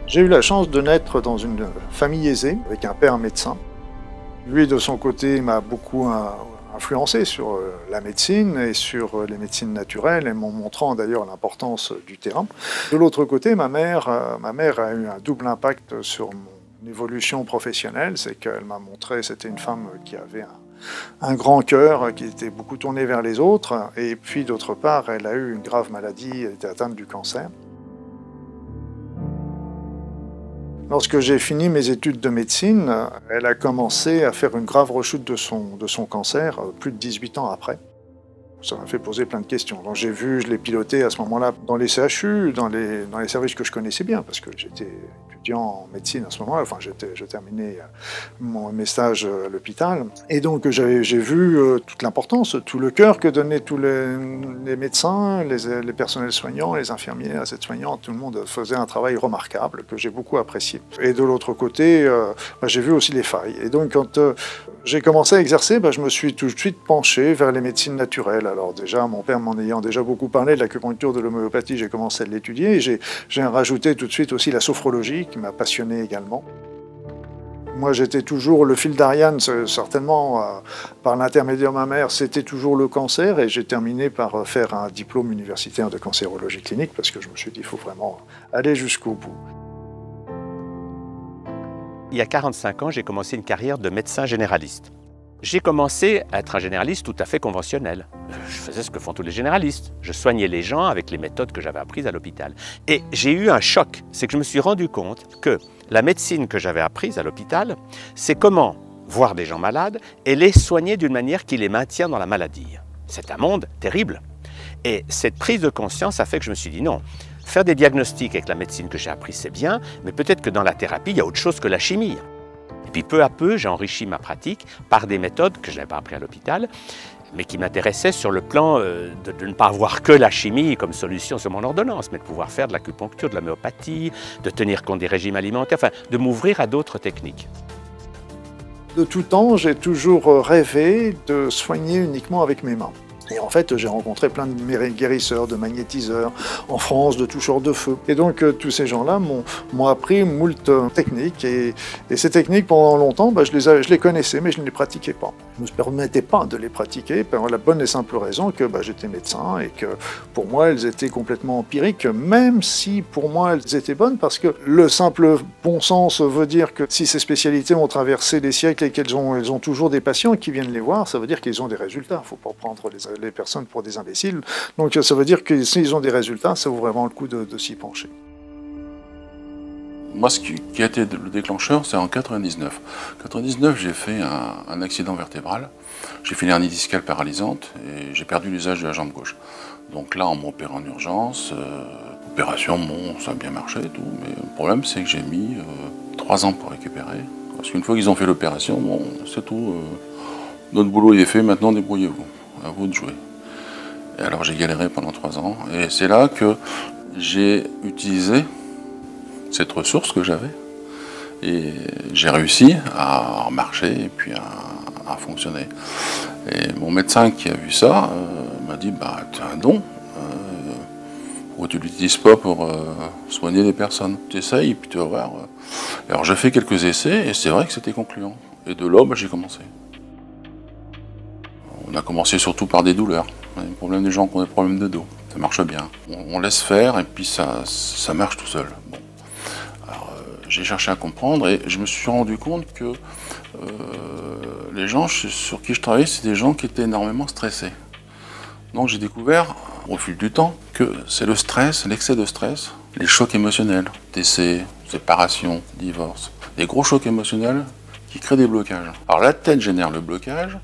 J'ai eu la chance de naître dans une famille aisée, avec un père médecin. Lui, de son côté, m'a beaucoup influencé sur la médecine et sur les médecines naturelles, et m'en montrant d'ailleurs l'importance du terrain. De l'autre côté, ma mère a eu un double impact sur mon évolution professionnelle. C'est qu'elle m'a montré, c'était une femme qui avait un grand cœur, qui était beaucoup tourné vers les autres. Et puis d'autre part, elle a eu une grave maladie, elle était atteinte du cancer. Lorsque j'ai fini mes études de médecine, elle a commencé à faire une grave rechute de son cancer, plus de 18 ans après. Ça m'a fait poser plein de questions. Donc je l'ai piloté à ce moment-là dans les CHU, dans les services que je connaissais bien, parce que j'étais étudiant en médecine à ce moment-là. Enfin, je terminais mes stages à l'hôpital. Et donc j'ai vu toute l'importance, tout le cœur que donnaient tous les médecins, les personnels soignants, les infirmiers, les aides-soignantes. Tout le monde faisait un travail remarquable que j'ai beaucoup apprécié. Et de l'autre côté, j'ai vu aussi les failles. Et donc quand j'ai commencé à exercer, je me suis tout de suite penché vers les médecines naturelles. Alors déjà, mon père m'en ayant déjà beaucoup parlé de l'acupuncture, de l'homéopathie, j'ai commencé à l'étudier. Et j'ai rajouté tout de suite aussi la sophrologie, qui m'a passionné également. Moi, j'étais toujours le fil d'Ariane, certainement, par l'intermédiaire de ma mère, c'était toujours le cancer. Et j'ai terminé par faire un diplôme universitaire de cancérologie clinique, parce que je me suis dit, il faut vraiment aller jusqu'au bout. Il y a 45 ans, j'ai commencé une carrière de médecin généraliste. J'ai commencé à être un généraliste tout à fait conventionnel. Je faisais ce que font tous les généralistes. Je soignais les gens avec les méthodes que j'avais apprises à l'hôpital. Et j'ai eu un choc, c'est que je me suis rendu compte que la médecine que j'avais apprise à l'hôpital, c'est comment voir des gens malades et les soigner d'une manière qui les maintient dans la maladie. C'est un monde terrible. Et cette prise de conscience a fait que je me suis dit non, faire des diagnostics avec la médecine que j'ai apprise, c'est bien, mais peut-être que dans la thérapie, il y a autre chose que la chimie. Et puis peu à peu, j'ai enrichi ma pratique par des méthodes que je n'avais pas apprises à l'hôpital, mais qui m'intéressaient sur le plan de ne pas avoir que la chimie comme solution sur mon ordonnance, mais de pouvoir faire de l'acupuncture, de l'homéopathie, de tenir compte des régimes alimentaires, enfin de m'ouvrir à d'autres techniques. De tout temps, j'ai toujours rêvé de soigner uniquement avec mes mains. Et en fait, j'ai rencontré plein de guérisseurs, de magnétiseurs en France, de toucheurs de feu. Et donc, tous ces gens-là m'ont appris moult techniques. Et ces techniques, pendant longtemps, je les connaissais, mais je ne les pratiquais pas. Je ne me permettais pas de les pratiquer, pour la bonne et simple raison que j'étais médecin et que pour moi, elles étaient complètement empiriques, même si pour moi, elles étaient bonnes, parce que le simple bon sens veut dire que si ces spécialités ont traversé les siècles et qu'elles ont toujours des patients qui viennent les voir, ça veut dire qu'ils ont des résultats. Il ne faut pas prendre les personnes pour des imbéciles. Donc ça veut dire que s'ils ont des résultats, ça vaut vraiment le coup de s'y pencher. Moi, ce qui a été le déclencheur, c'est en 99. En 99, j'ai fait un accident vertébral. J'ai fait une hernie discale paralysante et j'ai perdu l'usage de la jambe gauche. Donc là, on m'a opéré en urgence. Opération, bon, ça a bien marché et tout. Mais le problème, c'est que j'ai mis 3 ans pour récupérer. Parce qu'une fois qu'ils ont fait l'opération, bon, c'est tout. Notre boulot il est fait, maintenant débrouillez-vous. À vous de jouer. Et alors j'ai galéré pendant 3 ans. Et c'est là que j'ai utilisé cette ressource que j'avais. Et j'ai réussi à marcher et puis à fonctionner. Et mon médecin qui a vu ça m'a dit, tu as un don. Pourquoi tu ne l'utilises pas pour soigner les personnes? Tu essayes et puis tu vas voir. Alors j'ai fait quelques essais et c'est vrai que c'était concluant. Et de là, j'ai commencé. On a commencé surtout par des douleurs. Les problèmes des gens qui ont des problèmes de dos. Ça marche bien. On laisse faire et puis ça marche tout seul. Bon. Alors j'ai cherché à comprendre et je me suis rendu compte que les gens sur qui je travaillais, c'est des gens qui étaient énormément stressés. Donc j'ai découvert au fil du temps que c'est le stress, l'excès de stress, les chocs émotionnels, décès, séparation, divorce, des gros chocs émotionnels qui créent des blocages. Alors la tête génère le blocage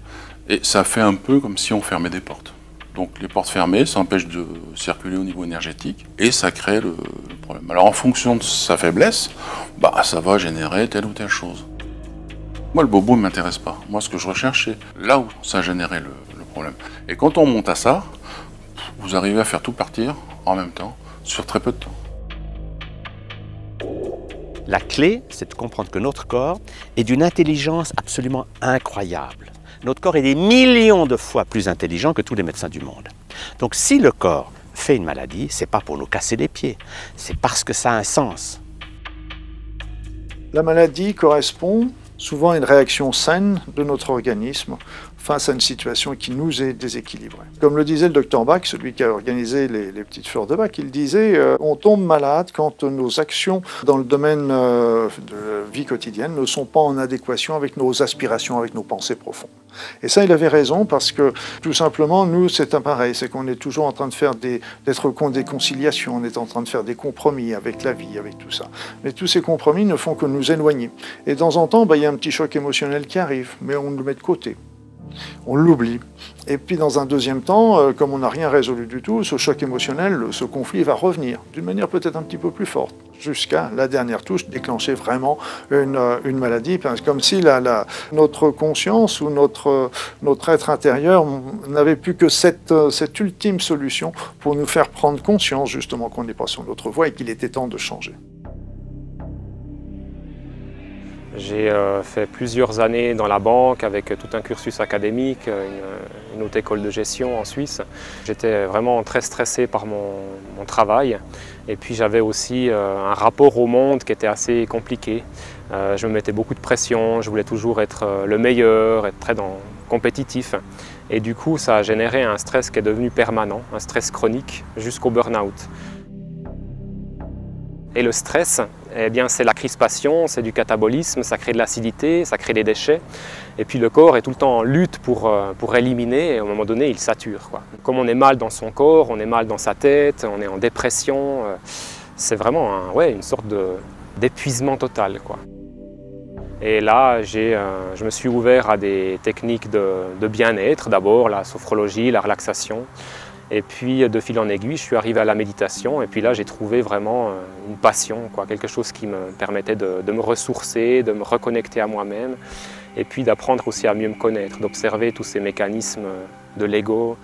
et ça fait un peu comme si on fermait des portes. Donc les portes fermées, ça empêche de circuler au niveau énergétique et ça crée le problème. Alors en fonction de sa faiblesse, ça va générer telle ou telle chose. Moi le bobo ne m'intéresse pas. Moi ce que je recherche c'est là où ça a généré le problème. Et quand on monte à ça, vous arrivez à faire tout partir en même temps sur très peu de temps. La clé, c'est de comprendre que notre corps est d'une intelligence absolument incroyable. Notre corps est des millions de fois plus intelligent que tous les médecins du monde. Donc si le corps fait une maladie, ce n'est pas pour nous casser les pieds, c'est parce que ça a un sens. La maladie correspond souvent à une réaction saine de notre organisme face à une situation qui nous est déséquilibrée. Comme le disait le docteur Bach, celui qui a organisé les petites fleurs de Bach, il disait on tombe malade quand nos actions dans le domaine de vie quotidienne ne sont pas en adéquation avec nos aspirations, avec nos pensées profondes. Et ça, il avait raison parce que tout simplement, nous, c'est pareil, c'est qu'on est toujours en train de faire d'être des conciliations, on est en train de faire des compromis avec la vie, avec tout ça. Mais tous ces compromis ne font que nous éloigner. Et de temps en temps, il y a un petit choc émotionnel qui arrive, mais on le met de côté. On l'oublie. Et puis dans un deuxième temps, comme on n'a rien résolu du tout, ce choc émotionnel, ce conflit va revenir, d'une manière peut-être un petit peu plus forte, jusqu'à la dernière touche, déclencher vraiment une maladie, comme si notre conscience ou notre être intérieur n'avait plus que cette ultime solution pour nous faire prendre conscience justement qu'on n'est pas sur notre voie et qu'il était temps de changer. J'ai fait plusieurs années dans la banque avec tout un cursus académique, une haute école de gestion en Suisse. J'étais vraiment très stressé par mon travail et puis j'avais aussi un rapport au monde qui était assez compliqué. Je me mettais beaucoup de pression, je voulais toujours être le meilleur, être très compétitif. Et du coup, ça a généré un stress qui est devenu permanent, un stress chronique jusqu'au burn-out. Et le stress, eh bien, c'est la crispation, c'est du catabolisme, ça crée de l'acidité, ça crée des déchets. Et puis le corps est tout le temps en lutte pour éliminer et à un moment donné, il sature, quoi. Comme on est mal dans son corps, on est mal dans sa tête, on est en dépression, c'est vraiment une sorte d'épuisement total, quoi. Et là, je me suis ouvert à des techniques de bien-être, d'abord la sophrologie, la relaxation. Et puis, de fil en aiguille, je suis arrivé à la méditation. Et puis là, j'ai trouvé vraiment une passion, quoi, quelque chose qui me permettait de me ressourcer, de me reconnecter à moi-même. Et puis d'apprendre aussi à mieux me connaître, d'observer tous ces mécanismes de l'ego,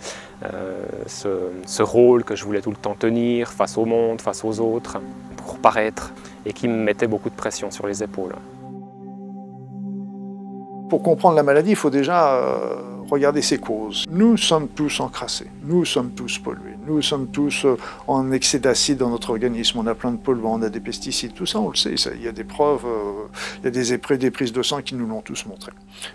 ce rôle que je voulais tout le temps tenir face au monde, face aux autres, pour paraître, et qui me mettait beaucoup de pression sur les épaules. Pour comprendre la maladie, il faut déjà regarder ses causes. Nous sommes tous encrassés, nous sommes tous pollués, nous sommes tous en excès d'acide dans notre organisme, on a plein de polluants, on a des pesticides, tout ça on le sait, il y a des preuves, il y a des prises de sang qui nous l'ont tous montré.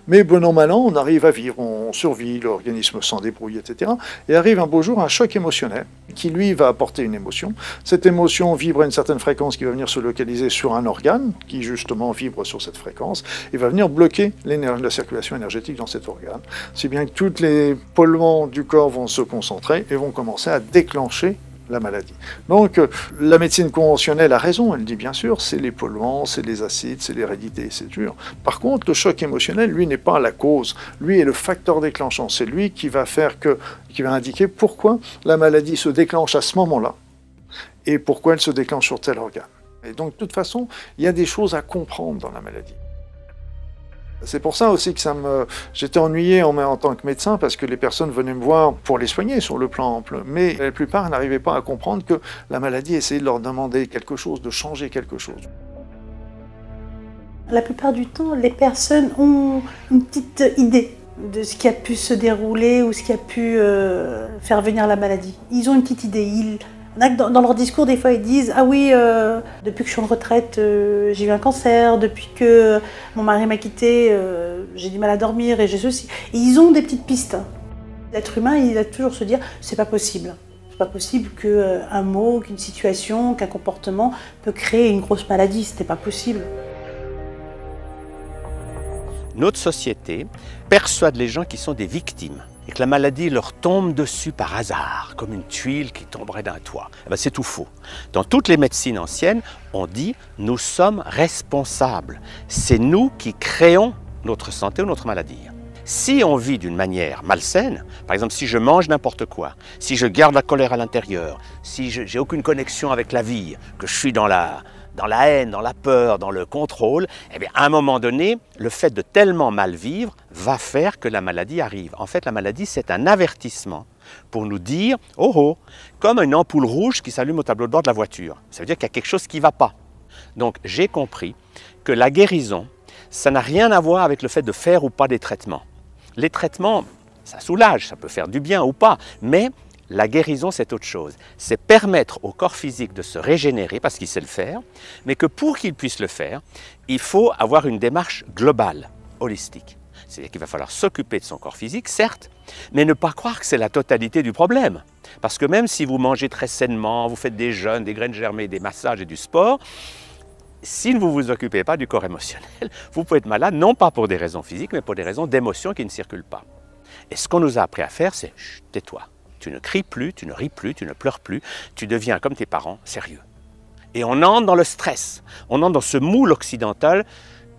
Mais bon an mal an, on arrive à vivre, on survit, l'organisme s'en débrouille, etc. Et arrive un beau jour un choc émotionnel qui lui va apporter une émotion. Cette émotion vibre à une certaine fréquence qui va venir se localiser sur un organe qui justement vibre sur cette fréquence et va venir bloquer la circulation énergétique dans cet organe. Si bien que tous les polluants du corps vont se concentrer et vont commencer à déclencher la maladie. Donc la médecine conventionnelle a raison, elle dit bien sûr, c'est les polluants, c'est les acides, c'est l'hérédité, c'est dur. Par contre, le choc émotionnel, lui, n'est pas la cause, lui est le facteur déclenchant, c'est lui qui va indiquer pourquoi la maladie se déclenche à ce moment-là et pourquoi elle se déclenche sur tel organe. Et donc de toute façon, il y a des choses à comprendre dans la maladie. C'est pour ça aussi que j'étais ennuyé en tant que médecin parce que les personnes venaient me voir pour les soigner sur le plan ample. Mais la plupart n'arrivaient pas à comprendre que la maladie essayait de leur demander quelque chose, de changer quelque chose. La plupart du temps, les personnes ont une petite idée de ce qui a pu se dérouler ou ce qui a pu faire venir la maladie. Ils ont une petite idée. Dans leur discours, des fois, ils disent « Ah oui, depuis que je suis en retraite, j'ai eu un cancer, depuis que mon mari m'a quitté, j'ai du mal à dormir et j'ai ceci. » Et ils ont des petites pistes. L'être humain, il va toujours se dire « C'est pas possible. C'est pas possible qu'un mot, qu'une situation, qu'un comportement peut créer une grosse maladie. C'était pas possible. » Notre société persuade les gens qui sont des victimes et que la maladie leur tombe dessus par hasard, comme une tuile qui tomberait d'un toit. C'est tout faux. Dans toutes les médecines anciennes, on dit « nous sommes responsables ». C'est nous qui créons notre santé ou notre maladie. Si on vit d'une manière malsaine, par exemple si je mange n'importe quoi, si je garde la colère à l'intérieur, si je n'ai aucune connexion avec la vie, que je suis dans la haine, dans la peur, dans le contrôle, eh bien, à un moment donné, le fait de tellement mal vivre va faire que la maladie arrive. En fait, la maladie, c'est un avertissement pour nous dire « Oh oh !» comme une ampoule rouge qui s'allume au tableau de bord de la voiture. Ça veut dire qu'il y a quelque chose qui ne va pas. Donc, j'ai compris que la guérison, ça n'a rien à voir avec le fait de faire ou pas des traitements. Les traitements, ça soulage, ça peut faire du bien ou pas, mais La guérison, c'est autre chose. C'est permettre au corps physique de se régénérer parce qu'il sait le faire, mais que pour qu'il puisse le faire, il faut avoir une démarche globale, holistique. C'est-à-dire qu'il va falloir s'occuper de son corps physique, certes, mais ne pas croire que c'est la totalité du problème. Parce que même si vous mangez très sainement, vous faites des jeûnes, des graines germées, des massages et du sport, si vous ne vous occupez pas du corps émotionnel, vous pouvez être malade, non pas pour des raisons physiques, mais pour des raisons d'émotions qui ne circulent pas. Et ce qu'on nous a appris à faire, c'est « tais-toi ». Tu ne cries plus, tu ne ris plus, tu ne pleures plus, tu deviens comme tes parents, sérieux. Et on entre dans le stress, on entre dans ce moule occidental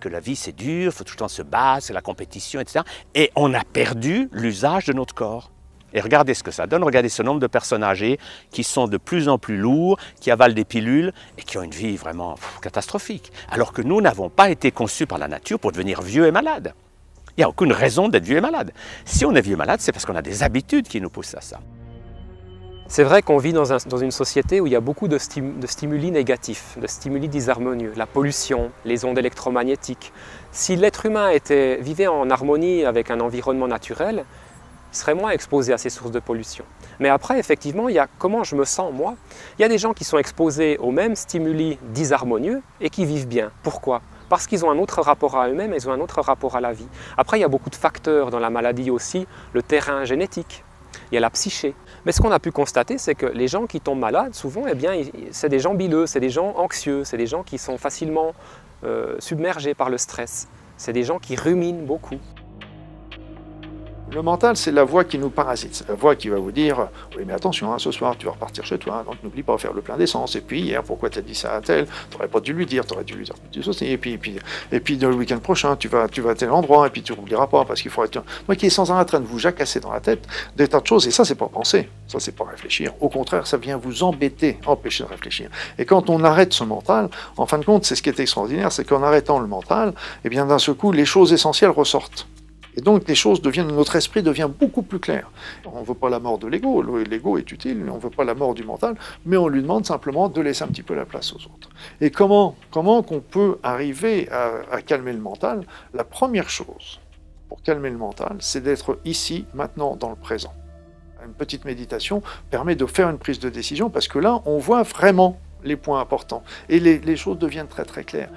que la vie c'est dur, il faut tout le temps se battre, c'est la compétition, etc. Et on a perdu l'usage de notre corps. Et regardez ce que ça donne, regardez ce nombre de personnes âgées qui sont de plus en plus lourds, qui avalent des pilules et qui ont une vie vraiment catastrophique. Alors que nous n'avons pas été conçus par la nature pour devenir vieux et malades. Il n'y a aucune raison d'être vieux et malade. Si on est vieux et malade, c'est parce qu'on a des habitudes qui nous poussent à ça. C'est vrai qu'on vit dans une société où il y a beaucoup de stimuli négatifs, de stimuli disharmonieux, la pollution, les ondes électromagnétiques. Si l'être humain vivait en harmonie avec un environnement naturel, il serait moins exposé à ces sources de pollution. Mais après, effectivement, il y a comment je me sens, moi. Il y a des gens qui sont exposés aux mêmes stimuli disharmonieux et qui vivent bien. Pourquoi ? Parce qu'ils ont un autre rapport à eux-mêmes, ils ont un autre rapport à la vie. Après, il y a beaucoup de facteurs dans la maladie aussi, le terrain génétique, il y a la psyché. Mais ce qu'on a pu constater, c'est que les gens qui tombent malades, souvent, eh bien, c'est des gens bileux, c'est des gens anxieux, c'est des gens qui sont facilement submergés par le stress. C'est des gens qui ruminent beaucoup. Le mental, c'est la voix qui nous parasite. C'est la voix qui va vous dire « Oui, mais attention, hein, ce soir, tu vas repartir chez toi, donc n'oublie pas de faire le plein d'essence. Et puis, hier, pourquoi tu as dit ça à tel? Tu n'aurais pas dû lui dire, tu aurais dû lui dire plus de et puis le week-end prochain, tu vas à tel endroit, et puis tu n'oublieras pas, parce qu'il faut être... » Moi qui est sans arrêt en train de vous jacasser dans la tête des tas de choses, et ça, c'est pas penser, ça, c'est pas réfléchir. Au contraire, ça vient vous embêter, empêcher de réfléchir. Et quand on arrête ce mental, en fin de compte, c'est ce qui est extraordinaire, c'est qu'en arrêtant le mental, eh bien, d'un seul coup, les choses essentielles ressortent. Et donc, les choses notre esprit devient beaucoup plus clair. On ne veut pas la mort de l'ego, l'ego est utile, on ne veut pas la mort du mental, mais on lui demande simplement de laisser un petit peu la place aux autres. Et comment qu'on peut arriver à calmer le mental? La première chose pour calmer le mental, c'est d'être ici, maintenant, dans le présent. Une petite méditation permet de faire une prise de décision, parce que là, on voit vraiment les points importants, et les choses deviennent très très claires.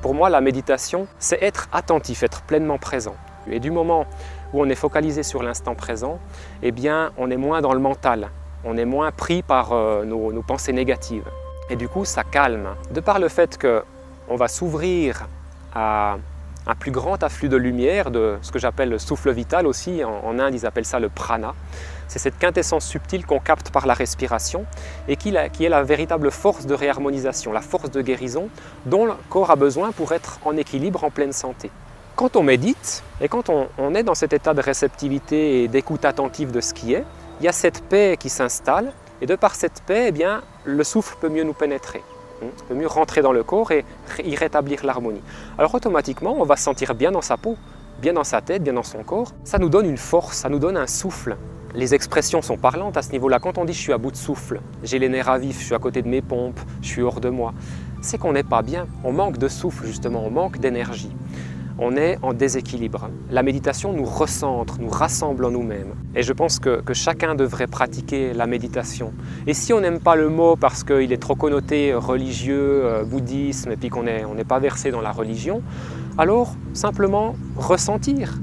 Pour moi, la méditation, c'est être attentif, être pleinement présent. Et du moment où on est focalisé sur l'instant présent, eh bien, on est moins dans le mental, on est moins pris par nos pensées négatives. Et du coup, ça calme. De par le fait qu'on va s'ouvrir à un plus grand afflux de lumière, de ce que j'appelle le souffle vital aussi, en Inde ils appellent ça le prana. C'est cette quintessence subtile qu'on capte par la respiration et qui est la véritable force de réharmonisation, la force de guérison dont le corps a besoin pour être en équilibre, en pleine santé. Quand on médite et quand on est dans cet état de réceptivité et d'écoute attentive de ce qui est, il y a cette paix qui s'installe et de par cette paix, eh bien, le souffle peut mieux nous pénétrer. On peut mieux rentrer dans le corps et y rétablir l'harmonie. Alors automatiquement, on va se sentir bien dans sa peau, bien dans sa tête, bien dans son corps. Ça nous donne une force, ça nous donne un souffle. Les expressions sont parlantes à ce niveau-là. Quand on dit « je suis à bout de souffle »,« j'ai les nerfs à vif »,« je suis à côté de mes pompes »,« je suis hors de moi », c'est qu'on n'est pas bien. On manque de souffle justement, on manque d'énergie. On est en déséquilibre. La méditation nous recentre, nous rassemble en nous-mêmes. Et je pense que chacun devrait pratiquer la méditation. Et si on n'aime pas le mot parce qu'il est trop connoté religieux, bouddhisme, et puis qu'on n'est pas versé dans la religion, alors simplement ressentir.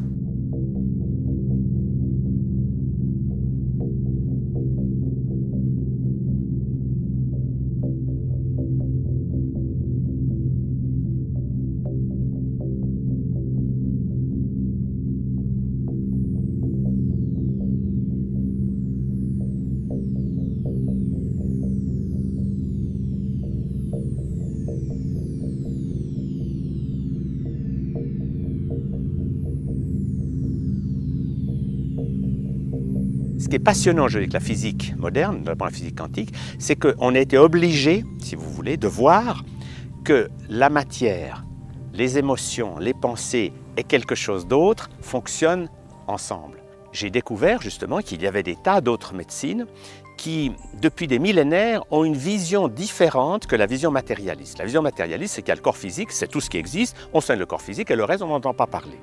Ce qui est passionnant avec la physique moderne, notamment la physique quantique, c'est qu'on a été obligé, si vous voulez, de voir que la matière, les émotions, les pensées et quelque chose d'autre fonctionnent ensemble. J'ai découvert justement qu'il y avait des tas d'autres médecines qui, depuis des millénaires, ont une vision différente que la vision matérialiste. La vision matérialiste, c'est qu'il y a le corps physique, c'est tout ce qui existe, on soigne le corps physique et le reste, on n'entend pas parler.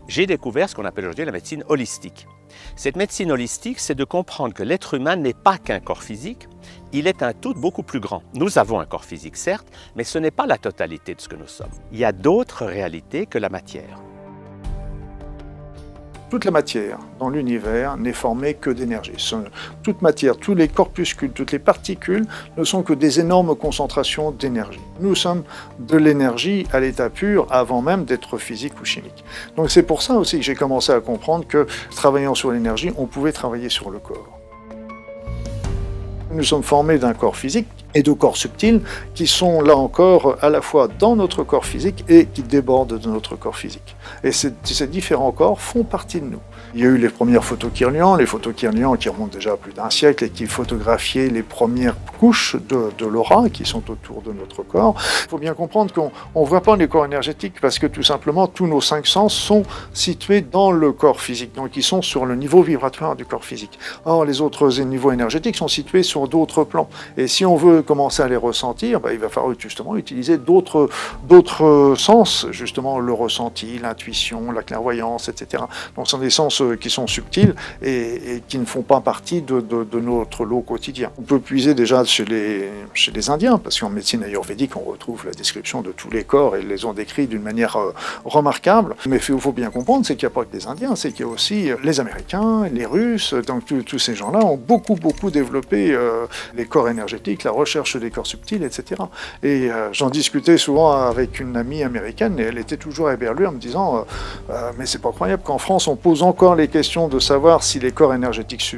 j'ai découvert ce qu'on appelle aujourd'hui la médecine holistique. Cette médecine holistique, c'est de comprendre que l'être humain n'est pas qu'un corps physique, il est un tout beaucoup plus grand. Nous avons un corps physique, certes, mais ce n'est pas la totalité de ce que nous sommes. Il y a d'autres réalités que la matière. Toute la matière dans l'univers n'est formée que d'énergie. Toute matière, tous les corpuscules, toutes les particules ne sont que des énormes concentrations d'énergie. Nous sommes de l'énergie à l'état pur avant même d'être physique ou chimique. Donc c'est pour ça aussi que j'ai commencé à comprendre que, travaillant sur l'énergie, on pouvait travailler sur le corps. Nous sommes formés d'un corps physique et de corps subtils qui sont là encore à la fois dans notre corps physique et qui débordent de notre corps physique. Et ces différents corps font partie de nous. Il y a eu les premières photos Kirlian qui remontent déjà à plus d'un siècle et qui photographiaient les premières couches de l'aura qui sont autour de notre corps. Il faut bien comprendre qu'on ne voit pas les corps énergétiques parce que tout simplement tous nos 5 sens sont situés dans le corps physique, donc ils sont sur le niveau vibratoire du corps physique. Or les autres niveaux énergétiques sont situés sur d'autres plans. Et si on veut commencer à les ressentir, il va falloir justement utiliser d'autres sens, justement le ressenti, l'intuition, la clairvoyance, etc. Donc ce sont des sens qui sont subtils et qui ne font pas partie de notre lot quotidien. On peut puiser déjà chez les Indiens, parce qu'en médecine ayurvédique, on retrouve la description de tous les corps et ils les ont décrits d'une manière remarquable. Mais il faut bien comprendre, c'est qu'il n'y a pas que les Indiens, c'est qu'il y a aussi les Américains, les Russes, donc tous ces gens-là ont beaucoup développé les corps énergétiques, la recherche des corps subtils, etc. Et j'en discutais souvent avec une amie américaine et elle était toujours éberluée en me disant mais c'est pas croyable qu'en France on pose encore les questions de savoir si les corps énergétiques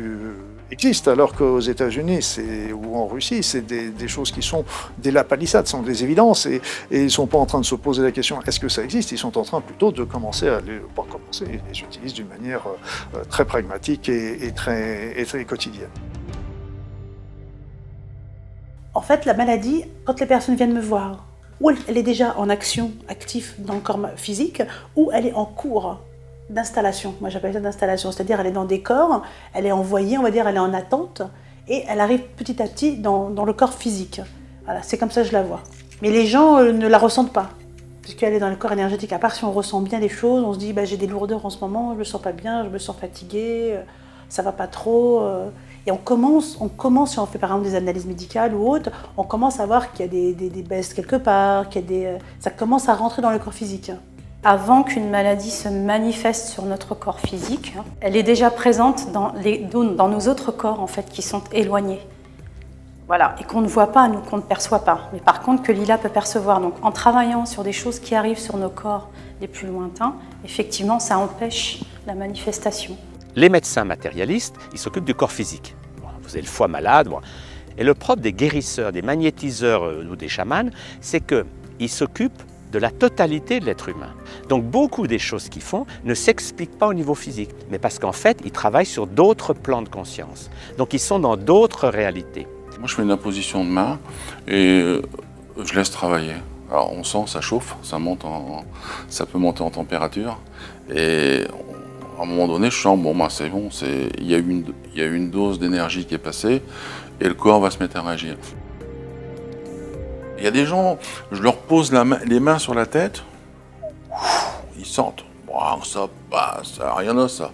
existent, alors qu'aux États-Unis ou en Russie, c'est des choses qui sont des lapalissades, sont des évidences, et ils ne sont pas en train de se poser la question est-ce que ça existe, ils sont en train plutôt de commencer à ils l'utilisent d'une manière très pragmatique et très quotidienne. En fait, la maladie, quand les personnes viennent me voir, ou elle est déjà en action, active dans le corps physique, ou elle est en cours d'installation. Moi, j'appelle ça d'installation, c'est-à-dire elle est dans des corps, elle est envoyée, on va dire, elle est en attente, et elle arrive petit à petit dans le corps physique. Voilà, c'est comme ça que je la vois. Mais les gens ne la ressentent pas, puisqu'elle est dans le corps énergétique. À part si on ressent bien des choses, on se dit j'ai des lourdeurs en ce moment, je me sens pas bien, je me sens fatiguée, ça va pas trop. Et on commence, si on fait par exemple des analyses médicales ou autres, on commence à voir qu'il y a des baisses quelque part, ça commence à rentrer dans le corps physique. Avant qu'une maladie se manifeste sur notre corps physique, elle est déjà présente dans nos autres corps en fait, qui sont éloignés. Voilà, et qu'on ne voit pas, nous, qu'on ne perçoit pas. Mais par contre, que Lila peut percevoir. Donc en travaillant sur des choses qui arrivent sur nos corps les plus lointains, effectivement, ça empêche la manifestation. Les médecins matérialistes, ils s'occupent du corps physique. Bon, vous avez le foie malade. Bon. Et le propre des guérisseurs, des magnétiseurs ou des chamans, c'est qu'ils s'occupent de la totalité de l'être humain. Donc beaucoup des choses qu'ils font ne s'expliquent pas au niveau physique, mais parce qu'en fait, ils travaillent sur d'autres plans de conscience. Donc ils sont dans d'autres réalités. Moi, je fais une imposition de main et je laisse travailler. Alors on sent, ça chauffe, ça peut monter en température et à un moment donné, je sens, c'est bon, il y a eu une dose d'énergie qui est passée et le corps va se mettre à réagir. Il y a des gens, je leur pose les mains sur la tête, ils sentent, ça passe, rien à ça,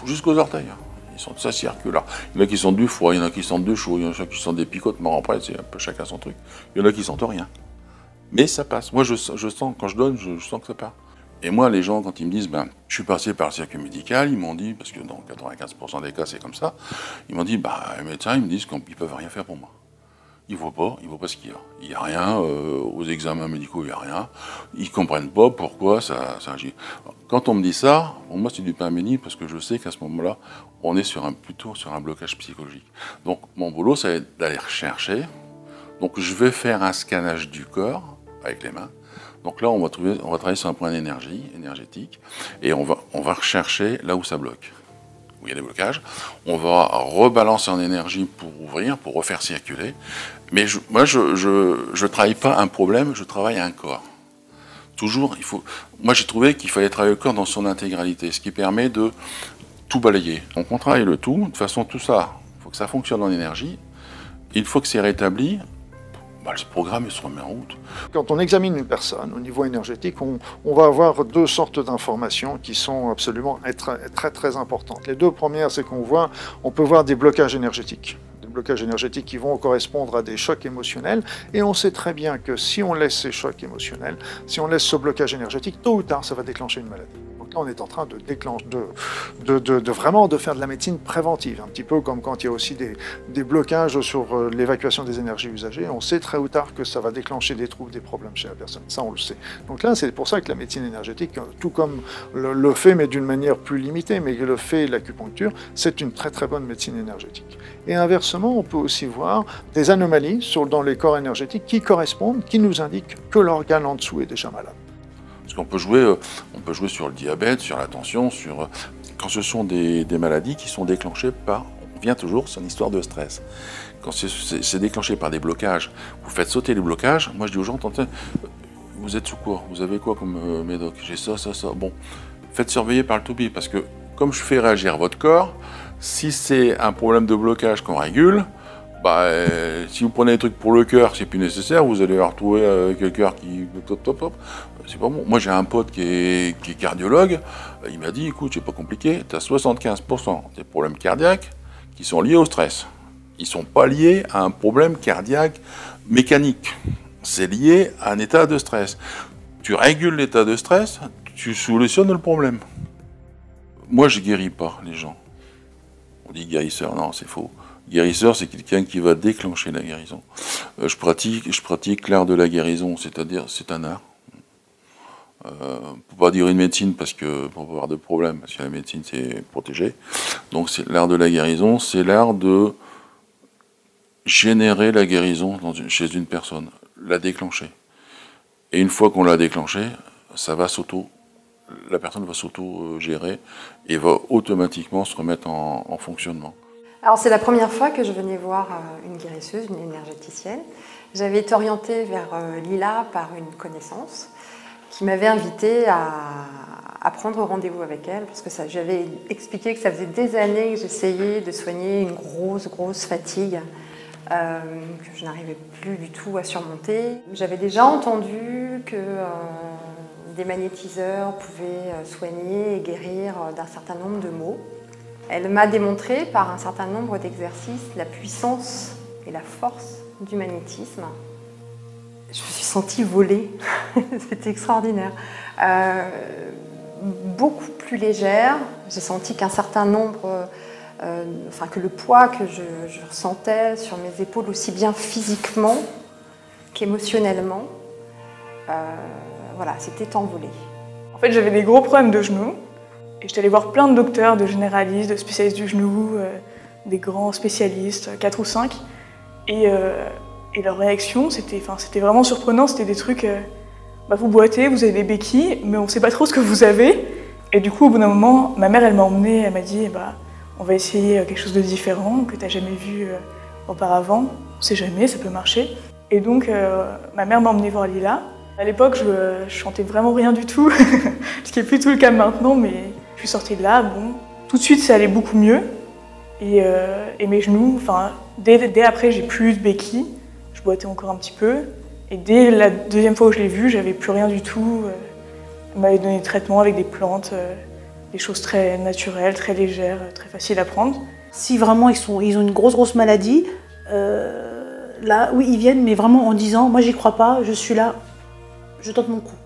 jusqu'aux orteils. Ils sentent ça circule. Il y en a qui sentent du froid, il y en a qui sentent du chaud, il y en a qui sentent des picotements. Après, c'est un peu chacun son truc. Il y en a qui sentent rien. Mais ça passe. Moi, je sens, quand je donne, je sens que ça part. Et moi, les gens, quand ils me disent, je suis passé par le circuit médical, ils m'ont dit, parce que dans 95% des cas, c'est comme ça, ils m'ont dit, les médecins, ils me disent qu'ils ne peuvent rien faire pour moi. Ils ne voient pas ce qu'il y a. Il n'y a rien, aux examens médicaux, il n'y a rien. Ils ne comprennent pas pourquoi ça agit. Quand on me dit ça, pour moi, c'est du pain béni, parce que je sais qu'à ce moment-là, on est plutôt sur un blocage psychologique. Donc, mon boulot, ça va être d'aller rechercher. Donc, je vais faire un scannage du corps, avec les mains. Donc là, on va travailler sur un point énergétique, et on va rechercher là où ça bloque, où il y a des blocages. On va rebalancer en énergie pour ouvrir, pour refaire circuler. Mais moi, je ne travaille pas un problème, je travaille un corps. Toujours, moi j'ai trouvé qu'il fallait travailler le corps dans son intégralité, ce qui permet de tout balayer. Donc on travaille le tout, de toute façon tout ça, il faut que ça fonctionne en énergie, il faut que c'est rétabli. le programme il se remet en route. Quand on examine une personne au niveau énergétique, on va avoir deux sortes d'informations qui sont absolument très très importantes. Les deux premières, c'est on peut voir des blocages énergétiques. Des blocages énergétiques qui vont correspondre à des chocs émotionnels. Et on sait très bien que si on laisse ces chocs émotionnels, si on laisse ce blocage énergétique, tôt ou tard, ça va déclencher une maladie. Donc là, on est en train vraiment de faire de la médecine préventive, un petit peu comme quand il y a aussi des blocages sur l'évacuation des énergies usagées. On sait très ou tard que ça va déclencher des troubles, des problèmes chez la personne. Ça, on le sait. Donc là, c'est pour ça que la médecine énergétique, tout comme le fait, mais d'une manière plus limitée, mais le fait et l'acupuncture, c'est une très très bonne médecine énergétique. Et inversement, on peut aussi voir des anomalies dans les corps énergétiques qui correspondent, qui nous indiquent que l'organe en dessous est déjà malade. Parce qu'on peut jouer sur le diabète, sur la tension, quand ce sont des maladies qui sont déclenchées par, on vient toujours sur une histoire de stress. Quand c'est déclenché par des blocages, vous faites sauter les blocages. Moi je dis aux gens, vous êtes sous quoi? Vous avez quoi comme médoc? J'ai ça. Bon, faites surveiller par le toubib, parce que comme je fais réagir votre corps, si c'est un problème de blocage qu'on régule, si vous prenez des trucs pour le cœur, c'est plus nécessaire, vous allez retrouver avec le cœur qui... C'est pas bon. Moi j'ai un pote qui est cardiologue, il m'a dit, écoute, c'est pas compliqué, tu as 75% des problèmes cardiaques qui sont liés au stress. Ils ne sont pas liés à un problème cardiaque mécanique, c'est lié à un état de stress. Tu régules l'état de stress, tu solutionnes le problème. Moi je guéris pas les gens. On dit guérisseur, non c'est faux. Guérisseur, c'est quelqu'un qui va déclencher la guérison. Je pratique l'art de la guérison, c'est-à-dire c'est un art. On ne peut pas dire une médecine pour pas avoir de problème, parce que la médecine c'est protégé. Donc c'est l'art de la guérison, c'est l'art de générer la guérison chez une personne, la déclencher. Et une fois qu'on l'a déclenchée, la personne va s'auto-gérer et va automatiquement se remettre en fonctionnement. Alors c'est la première fois que je venais voir une guérisseuse, une énergéticienne. J'avais été orientée vers Lila par une connaissance qui m'avait invitée à prendre rendez-vous avec elle, parce que j'avais expliqué que ça faisait des années que j'essayais de soigner une grosse fatigue que je n'arrivais plus du tout à surmonter. J'avais déjà entendu que des magnétiseurs pouvaient soigner et guérir d'un certain nombre de maux. Elle m'a démontré par un certain nombre d'exercices la puissance et la force du magnétisme. Je me suis sentie voler, c'était extraordinaire. Beaucoup plus légère, j'ai senti qu'un certain nombre, que le poids que je ressentais sur mes épaules, aussi bien physiquement qu'émotionnellement, c'était envolé. En fait, j'avais des gros problèmes de genoux. Et j'étais allée voir plein de docteurs, de généralistes, de spécialistes du genou, des grands spécialistes, 4 ou 5. Et leur réaction, c'était vraiment surprenant. C'était des trucs, vous boitez, vous avez des béquilles, mais on ne sait pas trop ce que vous avez. Et du coup, au bout d'un moment, ma mère, elle m'a emmenée, elle m'a dit, on va essayer quelque chose de différent, que tu n'as jamais vu auparavant. On ne sait jamais, ça peut marcher. Et donc, ma mère m'a emmenée voir Lila. À l'époque, je chantais vraiment rien du tout, ce qui n'est plus tout le cas maintenant, mais... Je suis sortie de là, tout de suite ça allait beaucoup mieux. Et mes genoux, dès après j'ai plus de béquilles, je boitais encore un petit peu. Et dès la deuxième fois où je l'ai vue, j'avais plus rien du tout. Elle m'avait donné des traitements avec des plantes, des choses très naturelles, très légères, très faciles à prendre. Si vraiment ils ont une grosse maladie, là, oui, ils viennent, mais vraiment en disant, moi j'y crois pas, je suis là, je tente mon coup.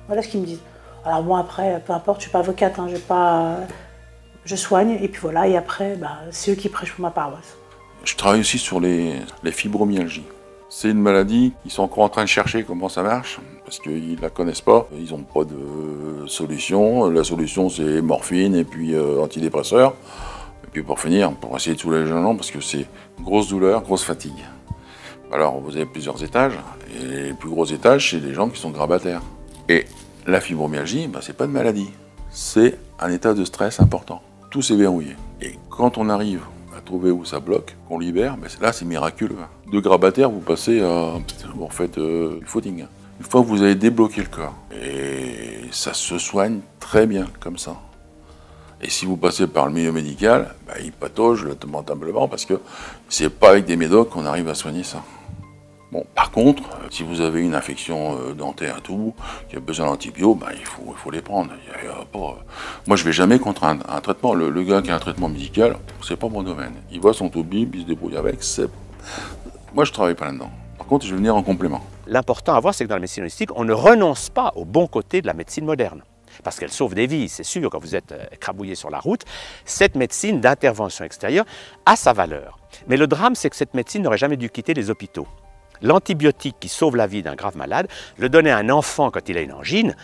Voilà ce qu'ils me disent. Alors moi après, peu importe, je suis pas avocate, je soigne, et puis voilà, et après, c'est eux qui prêchent pour ma paroisse. Je travaille aussi sur les fibromyalgies. C'est une maladie, ils sont encore en train de chercher comment ça marche, parce qu'ils ne la connaissent pas, ils n'ont pas de solution. La solution c'est morphine et puis antidépresseurs. Et puis pour finir, pour essayer de soulager les gens, parce que c'est grosse douleur, grosse fatigue. Alors vous avez plusieurs étages, et les plus gros étages, c'est les gens qui sont grabataires. Et la fibromyalgie, c'est pas une maladie, c'est un état de stress important. Tout s'est verrouillé. Et quand on arrive à trouver où ça bloque, qu'on libère, là c'est miraculeux. De grabataire, vous passez vous faites du footing. Une fois que vous avez débloqué le corps, et ça se soigne très bien comme ça. Et si vous passez par le milieu médical, il patauge lamentablement parce que c'est pas avec des médocs qu'on arrive à soigner ça. Bon, par contre, si vous avez une infection dentaire et tout, qui a besoin d'antibiotiques, ben, il faut les prendre. Moi, je ne vais jamais contre un traitement. Le gars qui a un traitement médical, c'est pas mon domaine. Il voit son toubib, il se débrouille avec. Moi, je ne travaille pas là-dedans. Par contre, je vais venir en complément. L'important à voir, c'est que dans la médecine holistique, on ne renonce pas au bon côté de la médecine moderne. Parce qu'elle sauve des vies, c'est sûr, quand vous êtes écrabouillé sur la route. Cette médecine d'intervention extérieure a sa valeur. Mais le drame, c'est que cette médecine n'aurait jamais dû quitter les hôpitaux. L'antibiotique qui sauve la vie d'un grave malade, le donner à un enfant quand il a une angine,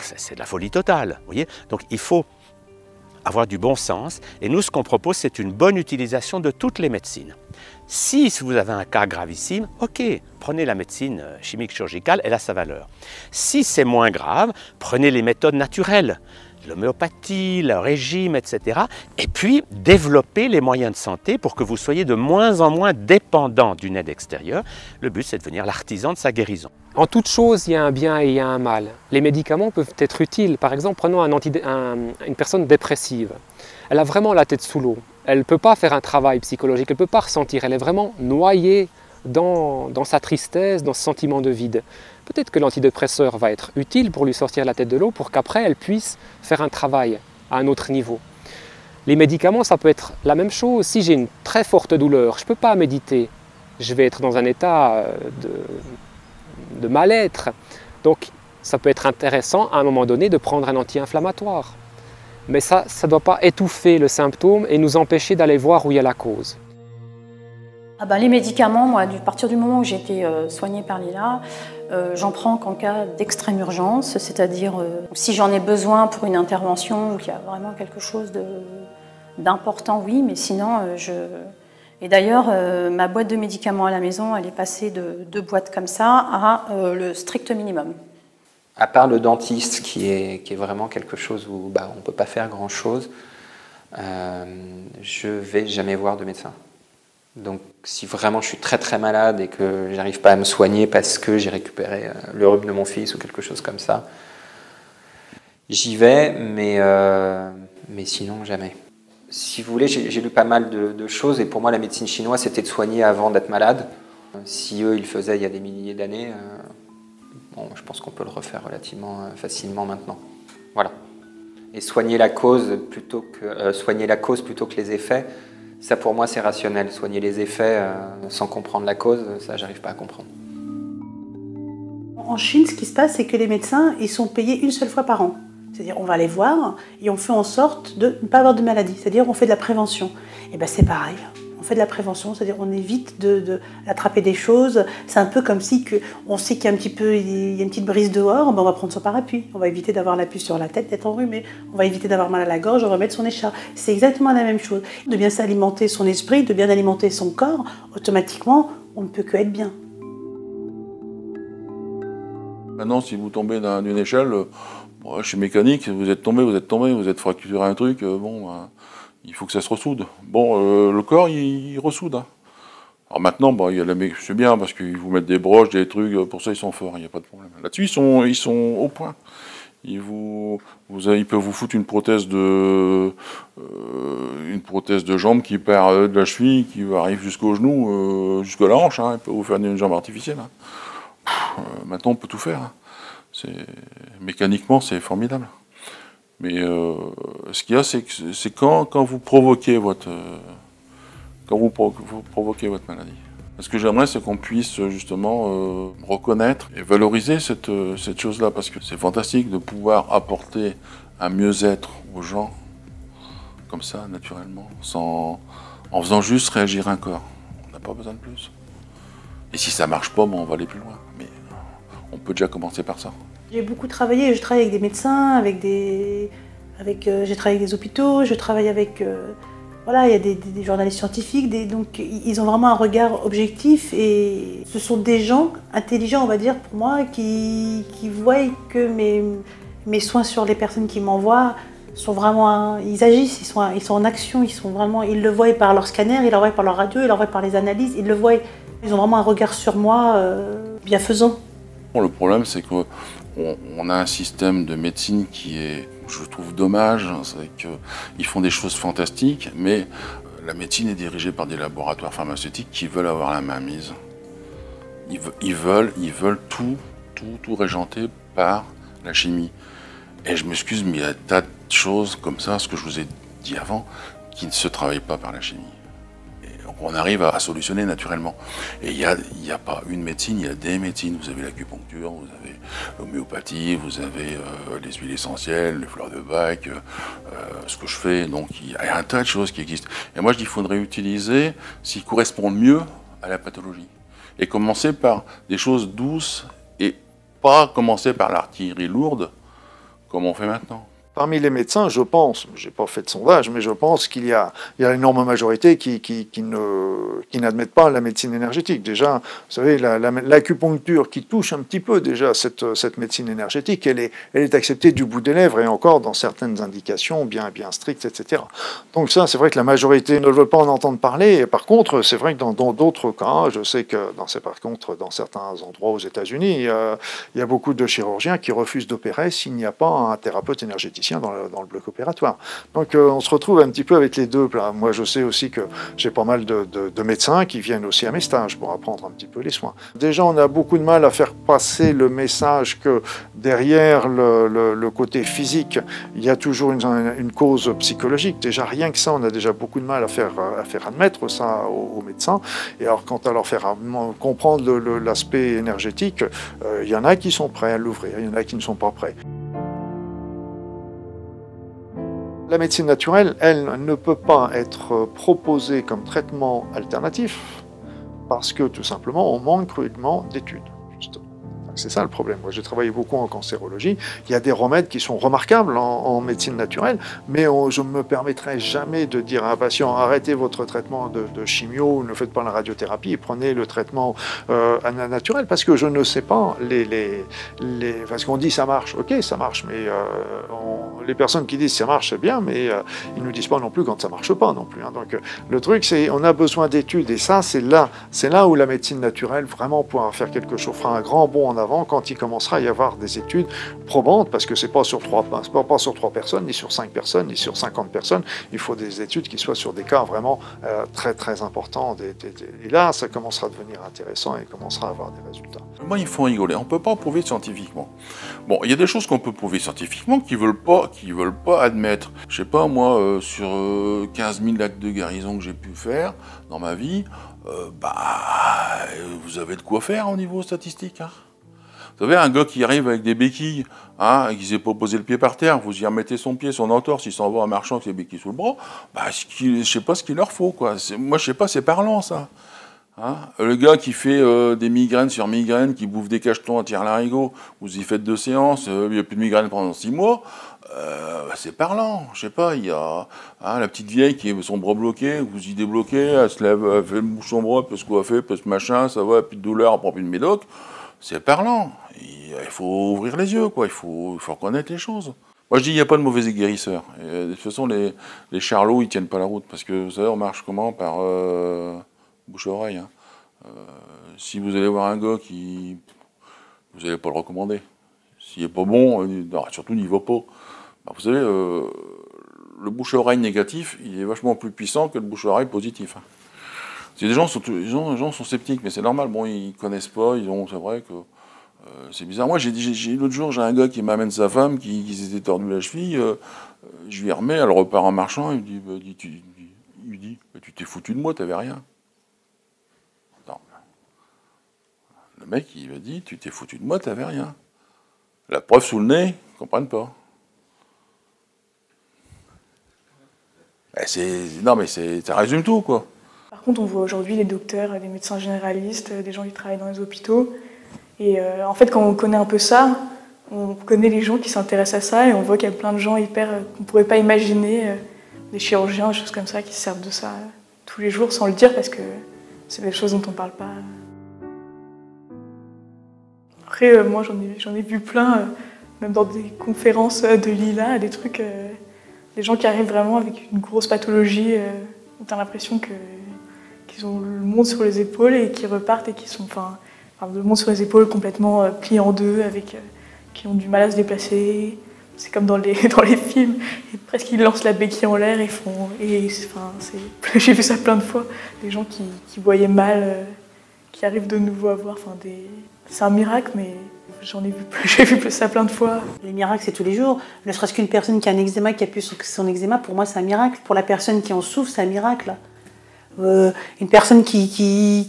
c'est de la folie totale. Vous voyez ? Donc il faut avoir du bon sens. Et nous, ce qu'on propose, c'est une bonne utilisation de toutes les médecines. Si vous avez un cas gravissime, ok, prenez la médecine chimique chirurgicale, elle a sa valeur. Si c'est moins grave, prenez les méthodes naturelles, l'homéopathie, le régime, etc. Et puis, développez les moyens de santé pour que vous soyez de moins en moins dépendant d'une aide extérieure. Le but, c'est de devenir l'artisan de sa guérison. En toute chose, il y a un bien et il y a un mal. Les médicaments peuvent être utiles. Par exemple, prenons une personne dépressive. Elle a vraiment la tête sous l'eau. Elle ne peut pas faire un travail psychologique, elle ne peut pas ressentir. Elle est vraiment noyée dans sa tristesse, dans ce sentiment de vide. Peut-être que l'antidépresseur va être utile pour lui sortir la tête de l'eau pour qu'après elle puisse faire un travail à un autre niveau. Les médicaments, ça peut être la même chose. Si j'ai une très forte douleur, je ne peux pas méditer. Je vais être dans un état de mal-être. Donc ça peut être intéressant à un moment donné de prendre un anti-inflammatoire. Mais ça ne doit pas étouffer le symptôme et nous empêcher d'aller voir où il y a la cause. Les médicaments, moi, à partir du moment où j'ai été soignée par Lila, j'en prends qu'en cas d'extrême urgence, c'est-à-dire si j'en ai besoin pour une intervention ou qu'il y a vraiment quelque chose d'important, oui, mais sinon, Et d'ailleurs, ma boîte de médicaments à la maison, elle est passée de 2 boîtes comme ça à le strict minimum. À part le dentiste, qui est vraiment quelque chose où on ne peut pas faire grand-chose, je ne vais jamais voir de médecin. Donc si vraiment je suis très très malade et que je n'arrive pas à me soigner parce que j'ai récupéré le rhume de mon fils ou quelque chose comme ça, j'y vais, mais sinon jamais. Si vous voulez, j'ai lu pas mal de choses et pour moi la médecine chinoise c'était de soigner avant d'être malade. Si eux ils le faisaient il y a des milliers d'années, je pense qu'on peut le refaire relativement facilement maintenant. Voilà. Et soigner la cause plutôt que les effets, ça pour moi c'est rationnel. Soigner les effets sans comprendre la cause, ça j'arrive pas à comprendre. En Chine, ce qui se passe, c'est que les médecins, ils sont payés une seule fois par an. C'est-à-dire, on va les voir et on fait en sorte de ne pas avoir de maladie. C'est-à-dire, on fait de la prévention. Et bien, c'est pareil. On fait de la prévention, c'est-à-dire, on évite d'attraper des choses. C'est un peu comme si on sait qu'il y a une petite brise dehors, on va prendre son parapluie. On va éviter d'avoir la puce sur la tête, d'être enrhumé. On va éviter d'avoir mal à la gorge, on va mettre son écharpe. C'est exactement la même chose. De bien s'alimenter son esprit, de bien alimenter son corps, automatiquement, on ne peut que être bien. Maintenant, si vous tombez d'une échelle, je suis mécanique, vous êtes tombé, vous êtes fracturé un truc, il faut que ça se ressoude. Le corps, il ressoude. Hein. Alors maintenant, c'est bien parce qu'ils vous mettent des broches, des trucs, pour ça ils sont forts, il n'y a pas de problème. Là-dessus, ils sont au point. Ils peuvent vous foutre une prothèse de jambe qui perd de la cheville, qui arrive jusqu'au genou, jusqu'à la hanche. Hein. Ils peuvent vous faire une jambe artificielle. Hein. Maintenant, on peut tout faire. Hein. Mécaniquement, c'est formidable. Mais ce qu'il y a, c'est quand vous provoquez votre maladie. Ce que j'aimerais, c'est qu'on puisse justement reconnaître et valoriser cette chose-là, parce que c'est fantastique de pouvoir apporter un mieux-être aux gens, comme ça, naturellement, en faisant juste réagir un corps. On n'a pas besoin de plus. Et si ça marche pas, on va aller plus loin. Mais on peut déjà commencer par ça. J'ai beaucoup travaillé, je travaille avec des médecins, j'ai travaillé avec des hôpitaux, je travaille avec... il y a des journalistes scientifiques, donc ils ont vraiment un regard objectif et ce sont des gens intelligents, on va dire, pour moi, qui voient que mes soins sur les personnes qui m'envoient sont vraiment... Ils agissent, ils sont en action, ils le voient par leur scanner, ils le voient par leur radio, ils le voient par les analyses, ils le voient. Ils ont vraiment un regard sur moi bienfaisant. Le problème, c'est qu'on a un système de médecine qui est, je trouve, dommage. C'est qu'ils font des choses fantastiques, mais la médecine est dirigée par des laboratoires pharmaceutiques qui veulent avoir la main mise. Ils veulent tout régenter par la chimie. Et je m'excuse, mais il y a un tas de choses comme ça, ce que je vous ai dit avant, qui ne se travaillent pas par la chimie. On arrive à solutionner naturellement. Et il n'y a pas une médecine, il y a des médecines. Vous avez l'acupuncture, vous avez l'homéopathie, vous avez les huiles essentielles, les fleurs de Bach, ce que je fais. Donc il y a un tas de choses qui existent. Et moi je dis qu'il faudrait utiliser s'ils correspondent mieux à la pathologie. Et commencer par des choses douces et pas commencer par l'artillerie lourde comme on fait maintenant. Parmi les médecins, je pense, je n'ai pas fait de sondage, mais je pense qu'il y a une énorme majorité qui n'admettent pas la médecine énergétique. Déjà, vous savez, l'acupuncture qui touche un petit peu déjà cette médecine énergétique, elle est acceptée du bout des lèvres et encore dans certaines indications bien strictes, etc. Donc ça, c'est vrai que la majorité ne veut pas en entendre parler. Et par contre, c'est vrai que dans d'autres cas, je sais que dans certains endroits aux États-Unis, il y a beaucoup de chirurgiens qui refusent d'opérer s'il n'y a pas un thérapeute énergéticien dans le bloc opératoire. Donc on se retrouve un petit peu avec les deux. Moi je sais aussi que j'ai pas mal de médecins qui viennent aussi à mes stages pour apprendre un petit peu les soins. Déjà on a beaucoup de mal à faire passer le message que derrière le côté physique, il y a toujours une cause psychologique. Déjà rien que ça, on a déjà beaucoup de mal à faire admettre ça aux médecins. Et alors quant à leur faire comprendre l'aspect énergétique, il y en a qui sont prêts à l'ouvrir, il y en a qui ne sont pas prêts. La médecine naturelle, elle, ne peut pas être proposée comme traitement alternatif parce que, tout simplement, on manque cruellement d'études, justement. C'est ça le problème. Moi, j'ai travaillé beaucoup en cancérologie. Il y a des remèdes qui sont remarquables en médecine naturelle, mais je ne me permettrai jamais de dire à un patient « arrêtez votre traitement de chimio, ne faites pas la radiothérapie et prenez le traitement naturel » parce que je ne sais pas, parce qu'on dit « ça marche ». Ok, ça marche, mais les personnes qui disent « ça marche », c'est bien, mais ils ne nous disent pas non plus quand ça ne marche pas non plus. Hein. Donc le truc, c'est on a besoin d'études et ça, c'est là où la médecine naturelle vraiment pourra faire quelque chose, fera un grand bond en avant quand il commencera à y avoir des études probantes, parce que c'est pas sur 3 personnes, ni sur 5 personnes, ni sur 50 personnes. Il faut des études qui soient sur des cas vraiment très très importants. Et là, ça commencera à devenir intéressant et commencera à avoir des résultats. Moi, il faut rigoler. On ne peut pas prouver scientifiquement. Bon, il y a des choses qu'on peut prouver scientifiquement qu'ils veulent pas admettre. Je sais pas, moi, sur 15 000 actes de guérison que j'ai pu faire dans ma vie, vous avez de quoi faire au niveau statistique, hein. Vous savez, un gars qui arrive avec des béquilles, hein, et qui ne s'est pas posé le pied par terre, vous y remettez son pied, son entorse, il s'en va en marchant avec ses béquilles sous le bras, je ne sais pas ce qu'il leur faut, quoi. Moi, je ne sais pas, c'est parlant, ça. Hein, le gars qui fait des migraines sur migraines, qui bouffe des cachetons à tire-larigot, vous y faites 2 séances, il n'y a plus de migraines pendant 6 mois, c'est parlant. Je sais pas, il y a la petite vieille qui a son bras bloqué, vous y débloquez, elle se lève, elle fait le bouche son bras, elle peut se coiffer, elle peut se machin, ça va, plus de douleur, elle prend plus de médoc. C'est parlant. Il faut ouvrir les yeux, quoi. Il faut reconnaître les choses. Moi, je dis, il n'y a pas de mauvais guérisseurs. Et de toute façon, les charlots, ils tiennent pas la route. Parce que, vous savez, on marche comment? Par bouche-oreille. Hein. Si vous allez voir un gars qui... Vous n'allez pas le recommander. S'il n'est pas bon, surtout n'y va pas. Vous savez, le bouche-oreille négatif, il est vachement plus puissant que le bouche-oreille positif. Hein. Les gens sont sceptiques, mais c'est normal. Bon, ils connaissent pas, c'est vrai que c'est bizarre. Moi, l'autre jour, j'ai un gars qui m'amène sa femme qui s'était tordu la cheville. Je lui remets, elle repart en marchant. Il me dit, tu t'es foutu de moi, t'avais rien. Non. Le mec, il m'a dit, tu t'es foutu de moi, t'avais rien. La preuve sous le nez, ils comprennent pas. Non, mais ça résume tout, quoi. Par contre, on voit aujourd'hui des docteurs, des médecins généralistes, des gens qui travaillent dans les hôpitaux. Et en fait, quand on connaît un peu ça, on connaît les gens qui s'intéressent à ça et on voit qu'il y a plein de gens qu'on ne pourrait pas imaginer, des chirurgiens, des choses comme ça, qui se servent de ça tous les jours sans le dire parce que c'est des choses dont on ne parle pas. Après, moi, j'en ai vu plein, même dans des conférences de Lila, des trucs, des gens qui arrivent vraiment avec une grosse pathologie, où tu as l'impression qu'ils ont le monde sur les épaules et qui repartent et qui sont, le monde sur les épaules complètement plié en deux, qui ont du mal à se déplacer. C'est comme dans les films, et presque ils lancent la béquille en l'air et font. J'ai vu ça plein de fois, des gens qui voyaient mal, qui arrivent de nouveau à voir. Enfin, c'est un miracle, mais j'ai vu ça plein de fois. Les miracles, c'est tous les jours. Ne serait-ce qu'une personne qui a un eczéma, qui a pu son eczéma, pour moi, c'est un miracle. Pour la personne qui en souffre, c'est un miracle. Une personne qui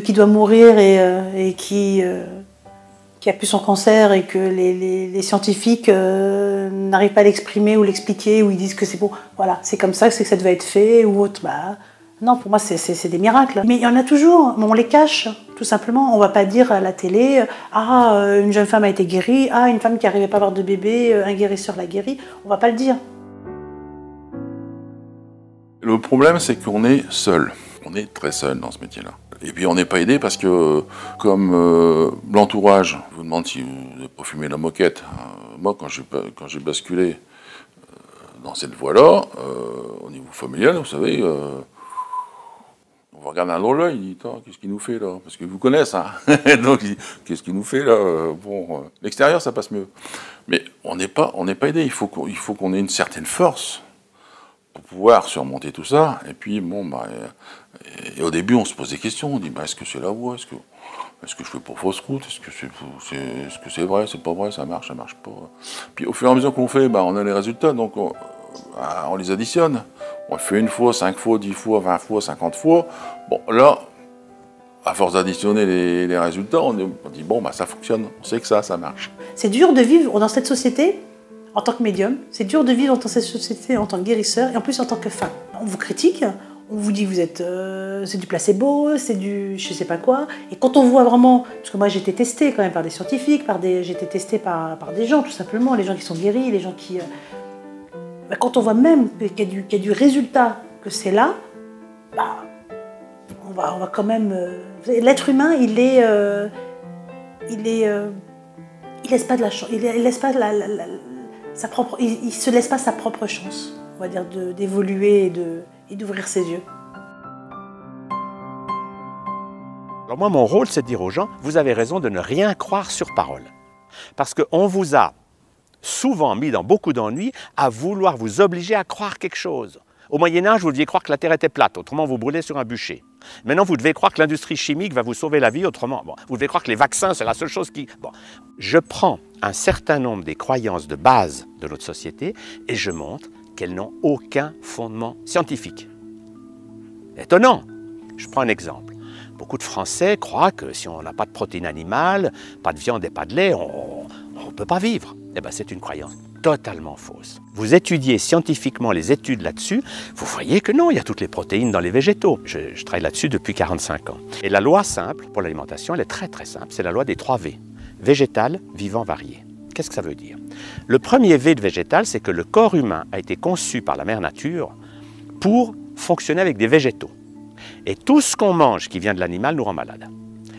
doit mourir et qui a pu son cancer et que les scientifiques n'arrivent pas à l'exprimer ou l'expliquer, ou ils disent que c'est bon, voilà, c'est comme ça, c'est que ça devait être fait, ou autre. Bah, non, pour moi, c'est des miracles. Mais il y en a toujours, mais on les cache, tout simplement. On ne va pas dire à la télé « Ah, une jeune femme a été guérie, ah, une femme qui n'arrivait pas à avoir de bébé, un guérisseur l'a guérie ». On ne va pas le dire. Le problème, c'est qu'on est seul. On est très seul dans ce métier-là. Et puis on n'est pas aidé parce que, comme l'entourage vous demande si vous n'avez pas fumé la moquette, moi quand j'ai basculé dans cette voie-là, au niveau familial, vous savez, on va regarder un drôle l'œil, il dit « Qu'est-ce qu'il nous fait là ?» Parce qu'ils vous connaissent, hein. Donc il dit « Qu'est-ce qu'il nous fait là ?» Bon, l'extérieur ça passe mieux. Mais on n'est pas aidé, il faut qu'on ait une certaine force pour pouvoir surmonter tout ça. Et puis, bon, et au début, on se pose des questions. On dit, est-ce que c'est la voie? Est-ce que je fais pour fausse route? Est-ce que c'est vrai? C'est pas vrai? Ça marche pas? Puis, au fur et à mesure qu'on fait, on a les résultats. Donc, on les additionne. On fait 1 fois, 5 fois, 10 fois, 20 fois, 50 fois. Bon, là, à force d'additionner les résultats, on dit, bon, ça fonctionne. On sait que ça marche. C'est dur de vivre dans cette société en tant que médium, c'est dur de vivre dans cette société en tant que guérisseur et en plus en tant que femme. On vous critique, on vous dit que vous êtes, c'est du placebo, c'est du je sais pas quoi. Et quand on voit vraiment, parce que moi j'ai été testée quand même par des scientifiques, j'ai été testée par des gens tout simplement, les gens qui sont guéris, les gens qui... quand on voit même qu'il y a du résultat, que c'est là, on va quand même... L'être humain, il laisse pas de la chance, il laisse pas il se laisse pas sa propre chance, on va dire, d'évoluer et d'ouvrir ses yeux. Alors moi, mon rôle, c'est de dire aux gens, vous avez raison de ne rien croire sur parole. Parce qu'on vous a souvent mis dans beaucoup d'ennuis à vouloir vous obliger à croire quelque chose. Au Moyen-Âge, vous deviez croire que la Terre était plate, autrement vous brûlez sur un bûcher. Maintenant, vous devez croire que l'industrie chimique va vous sauver la vie, autrement, vous devez croire que les vaccins, c'est la seule chose qui... Je prends un certain nombre des croyances de base de notre société et je montre qu'elles n'ont aucun fondement scientifique. Étonnant. Je prends un exemple. Beaucoup de Français croient que si on n'a pas de protéines animales, pas de viande et pas de lait, on ne peut pas vivre. Eh bien, c'est une croyance totalement fausse. Vous étudiez scientifiquement les études là-dessus, vous voyez que non, il y a toutes les protéines dans les végétaux. Je travaille là-dessus depuis 45 ans. Et la loi simple pour l'alimentation, elle est très très simple, c'est la loi des 3 V. Végétal, vivant, varié. Qu'est-ce que ça veut dire? Le premier V de végétal, c'est que le corps humain a été conçu par la mère nature pour fonctionner avec des végétaux. Et tout ce qu'on mange qui vient de l'animal nous rend malade.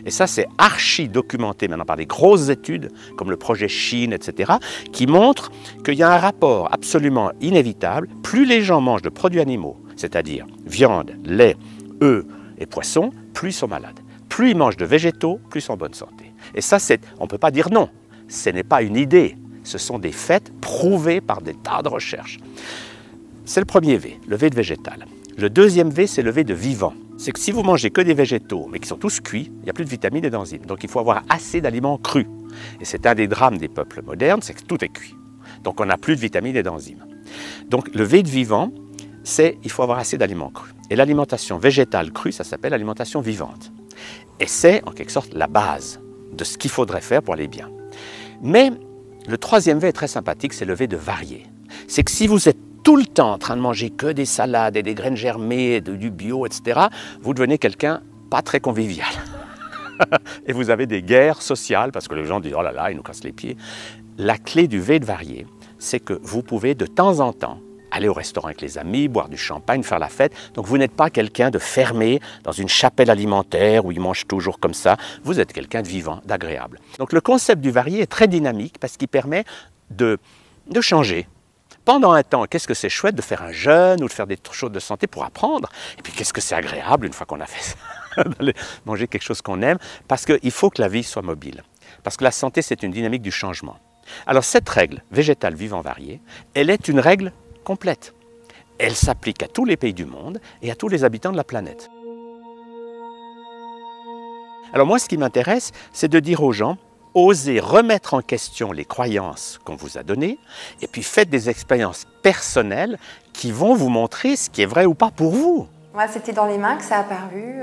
Et ça, c'est archi documenté maintenant par des grosses études, comme le projet Chine, etc., qui montrent qu'il y a un rapport absolument inévitable. Plus les gens mangent de produits animaux, c'est-à-dire viande, lait, œufs et poissons, plus ils sont malades. Plus ils mangent de végétaux, plus ils sont en bonne santé. Et ça, on ne peut pas dire non. Ce n'est pas une idée. Ce sont des faits prouvés par des tas de recherches. C'est le premier V, le V de végétal. Le deuxième V, c'est le V de vivant. C'est que si vous mangez que des végétaux, mais qui sont tous cuits, il n'y a plus de vitamines et d'enzymes. Donc il faut avoir assez d'aliments crus. Et c'est un des drames des peuples modernes, c'est que tout est cuit. Donc on n'a plus de vitamines et d'enzymes. Donc le V de vivant, c'est il faut avoir assez d'aliments crus. Et l'alimentation végétale crue, ça s'appelle alimentation vivante. Et c'est en quelque sorte la base de ce qu'il faudrait faire pour aller bien. Mais le troisième V est très sympathique, c'est le V de varié. C'est que si vous êtes tout le temps en train de manger que des salades et des graines germées, du bio, etc., vous devenez quelqu'un pas très convivial. Et vous avez des guerres sociales, parce que les gens disent « oh là là, ils nous cassent les pieds ». La clé du V de varié, c'est que vous pouvez de temps en temps aller au restaurant avec les amis, boire du champagne, faire la fête. Donc vous n'êtes pas quelqu'un de fermé dans une chapelle alimentaire où ils mangent toujours comme ça. Vous êtes quelqu'un de vivant, d'agréable. Donc le concept du varié est très dynamique parce qu'il permet de changer. Pendant un temps, qu'est-ce que c'est chouette de faire un jeûne ou de faire des choses de santé pour apprendre. Et puis qu'est-ce que c'est agréable une fois qu'on a fait ça, d'aller manger quelque chose qu'on aime, parce qu'il faut que la vie soit mobile. Parce que la santé, c'est une dynamique du changement. Alors cette règle, végétale, vivant, varié, elle est une règle complète. Elle s'applique à tous les pays du monde et à tous les habitants de la planète. Alors moi, ce qui m'intéresse, c'est de dire aux gens, osez remettre en question les croyances qu'on vous a données, et puis faites des expériences personnelles qui vont vous montrer ce qui est vrai ou pas pour vous. Moi, c'était dans les mains que ça a apparu,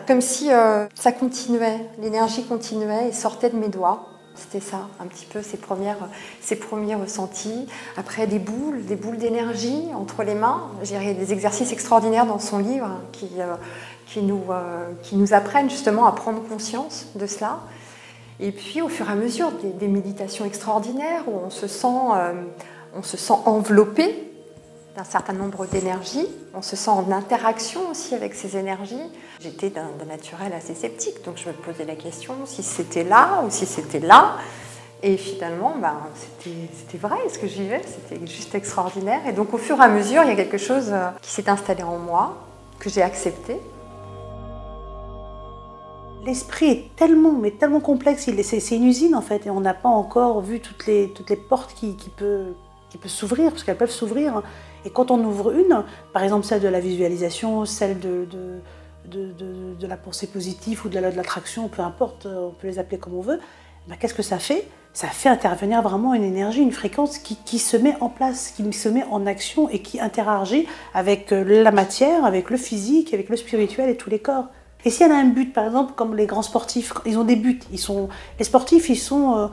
comme si ça continuait, l'énergie continuait et sortait de mes doigts. C'était ça, un petit peu ces premiers ressentis. Après, des boules d'énergie entre les mains. Il y a des exercices extraordinaires dans son livre qui nous apprennent justement à prendre conscience de cela. Et puis, au fur et à mesure, des méditations extraordinaires où on se sent enveloppé d'un certain nombre d'énergies, on se sent en interaction aussi avec ces énergies. J'étais d'un naturel assez sceptique, donc je me posais la question si c'était là ou si c'était là. Et finalement, c'était vrai, ce que je vivais, c'était juste extraordinaire. Et donc au fur et à mesure, il y a quelque chose qui s'est installé en moi, que j'ai accepté. L'esprit est tellement complexe, c'est une usine en fait, et on n'a pas encore vu toutes les portes qui peuvent s'ouvrir, parce qu'elles peuvent s'ouvrir. Et quand on ouvre une, par exemple celle de la visualisation, celle de la pensée positive ou de l'attraction, peu importe, on peut les appeler comme on veut, qu'est-ce que ça fait? Ça fait intervenir vraiment une énergie, une fréquence qui se met en place, qui se met en action et qui interagit avec la matière, avec le physique, avec le spirituel et tous les corps. Et si elle a un but, par exemple, comme les grands sportifs, ils ont des buts. Les sportifs, ils sont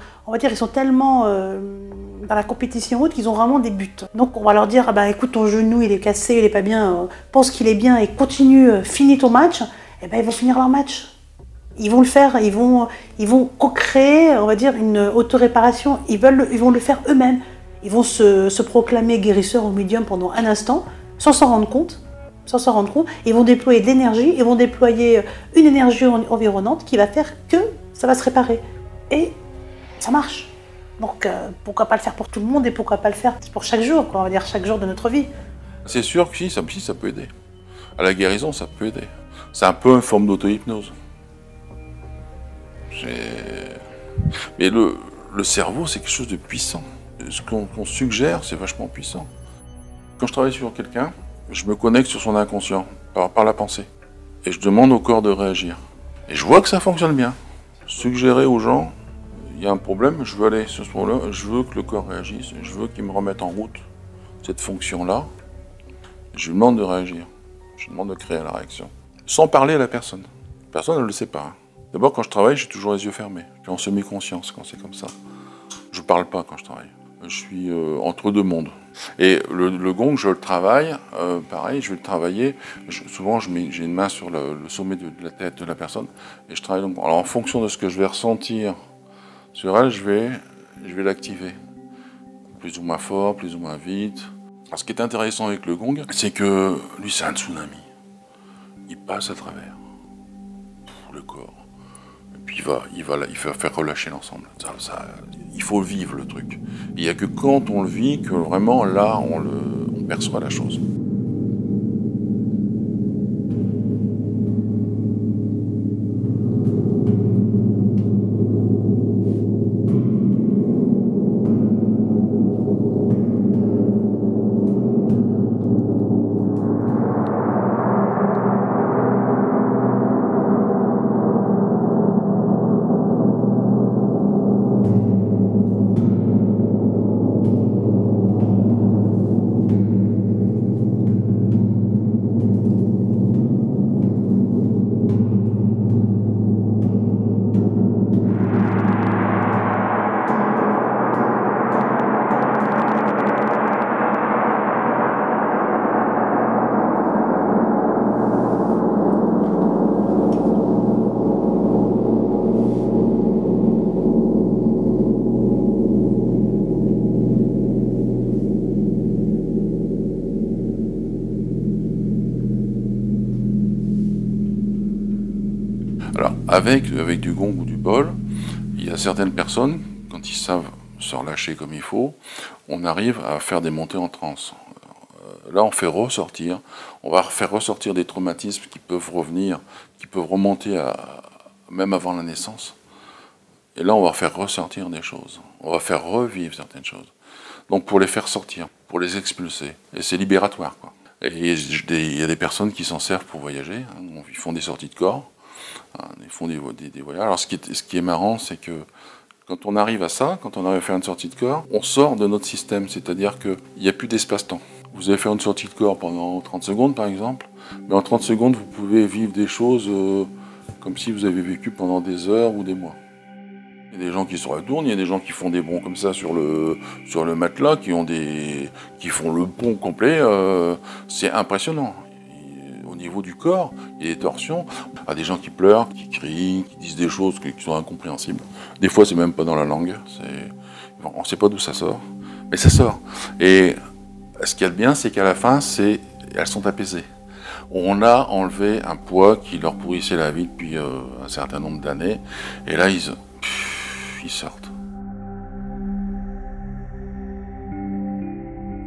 tellement dans la compétition haute qu'ils ont vraiment des buts. Donc on va leur dire, écoute, ton genou, il est cassé, il est pas bien, pense qu'il est bien et continue, finis ton match. Et ils vont finir leur match. Ils vont le faire, ils vont co-créer, on va dire, une autoréparation. Ils vont le faire eux-mêmes. Ils vont se proclamer guérisseurs ou médiums pendant un instant, sans s'en rendre compte. Ils vont déployer de l'énergie, ils vont déployer une énergie environnante qui va faire que ça va se réparer. Et ça marche. Donc pourquoi pas le faire pour tout le monde et pourquoi pas le faire pour chaque jour, on va dire chaque jour de notre vie. C'est sûr que si, ça peut aider. À la guérison, ça peut aider. C'est un peu une forme d'auto-hypnose. Mais le cerveau, c'est quelque chose de puissant. Ce qu'on suggère, c'est vachement puissant. Quand je travaille sur quelqu'un, je me connecte sur son inconscient, par la pensée. Et je demande au corps de réagir. Et je vois que ça fonctionne bien. Suggérer aux gens, il y a un problème, je veux aller sur ce point-là, je veux que le corps réagisse, je veux qu'il me remette en route cette fonction-là. Je lui demande de réagir. Je lui demande de créer la réaction. Sans parler à la personne. La personne ne le sait pas. D'abord, quand je travaille, j'ai toujours les yeux fermés. Je suis en semi-conscience quand c'est comme ça. Je ne parle pas quand je travaille. Je suis entre deux mondes. Et le gong, je le travaille, pareil, je vais le travailler. Souvent, j'ai une main sur le sommet de la tête de la personne. Et je travaille donc. Alors, en fonction de ce que je vais ressentir sur elle, je vais l'activer. Plus ou moins fort, plus ou moins vite. Alors, ce qui est intéressant avec le gong, c'est que lui, c'est un tsunami. Il passe à travers le corps. Et puis il va faire relâcher l'ensemble. Il faut vivre le truc. Il n'y a que quand on le vit que vraiment là on perçoit la chose. Alors, avec du gong ou du bol, il y a certaines personnes, quand ils savent se relâcher comme il faut, on arrive à faire des montées en transe. Là, on va faire ressortir des traumatismes qui peuvent revenir, qui peuvent remonter même avant la naissance. Et là, on va faire ressortir des choses. On va faire revivre certaines choses. Donc, pour les faire sortir, pour les expulser. Et c'est libératoire, quoi. Et il y a des personnes qui s'en servent pour voyager. Ils font des sorties de corps. Ils font des voyages. Alors ce qui est marrant, c'est que quand on arrive à ça, quand on arrive à faire une sortie de corps, on sort de notre système, c'est-à-dire qu'il n'y a plus d'espace-temps. Vous allez faire une sortie de corps pendant 30 secondes par exemple, mais en 30 secondes vous pouvez vivre des choses comme si vous avez vécu pendant des heures ou des mois. Il y a des gens qui se retournent, il y a des gens qui font des bonds comme ça sur le matelas, qui font le bond complet, c'est impressionnant. Au niveau du corps, il y a des torsions. Il y a des gens qui pleurent, qui crient, qui disent des choses qui sont incompréhensibles. Des fois, c'est même pas dans la langue. On ne sait pas d'où ça sort, mais ça sort. Et ce qu'il y a de bien, c'est qu'à la fin, elles sont apaisées. On a enlevé un poids qui leur pourrissait la vie depuis un certain nombre d'années. Et là, ils sortent.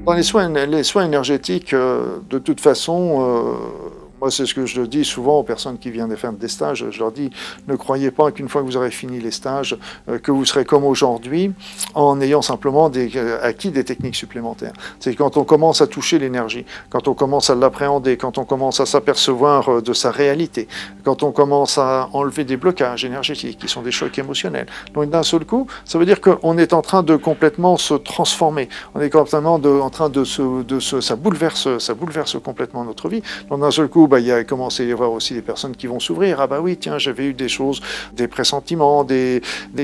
Dans les soins énergétiques, de toute façon, moi c'est ce que je dis souvent aux personnes qui viennent faire des stages, je leur dis, ne croyez pas qu'une fois que vous aurez fini les stages, que vous serez comme aujourd'hui, en ayant simplement acquis des techniques supplémentaires. C'est quand on commence à toucher l'énergie, quand on commence à l'appréhender, quand on commence à s'apercevoir de sa réalité, quand on commence à enlever des blocages énergétiques, qui sont des chocs émotionnels. Donc d'un seul coup, ça veut dire qu'on est en train de complètement se transformer, on est complètement en train ça bouleverse complètement notre vie. Donc d'un seul coup, il y a commencé à y avoir aussi des personnes qui vont s'ouvrir. Ah bah oui, tiens, j'avais eu des choses, des pressentiments, des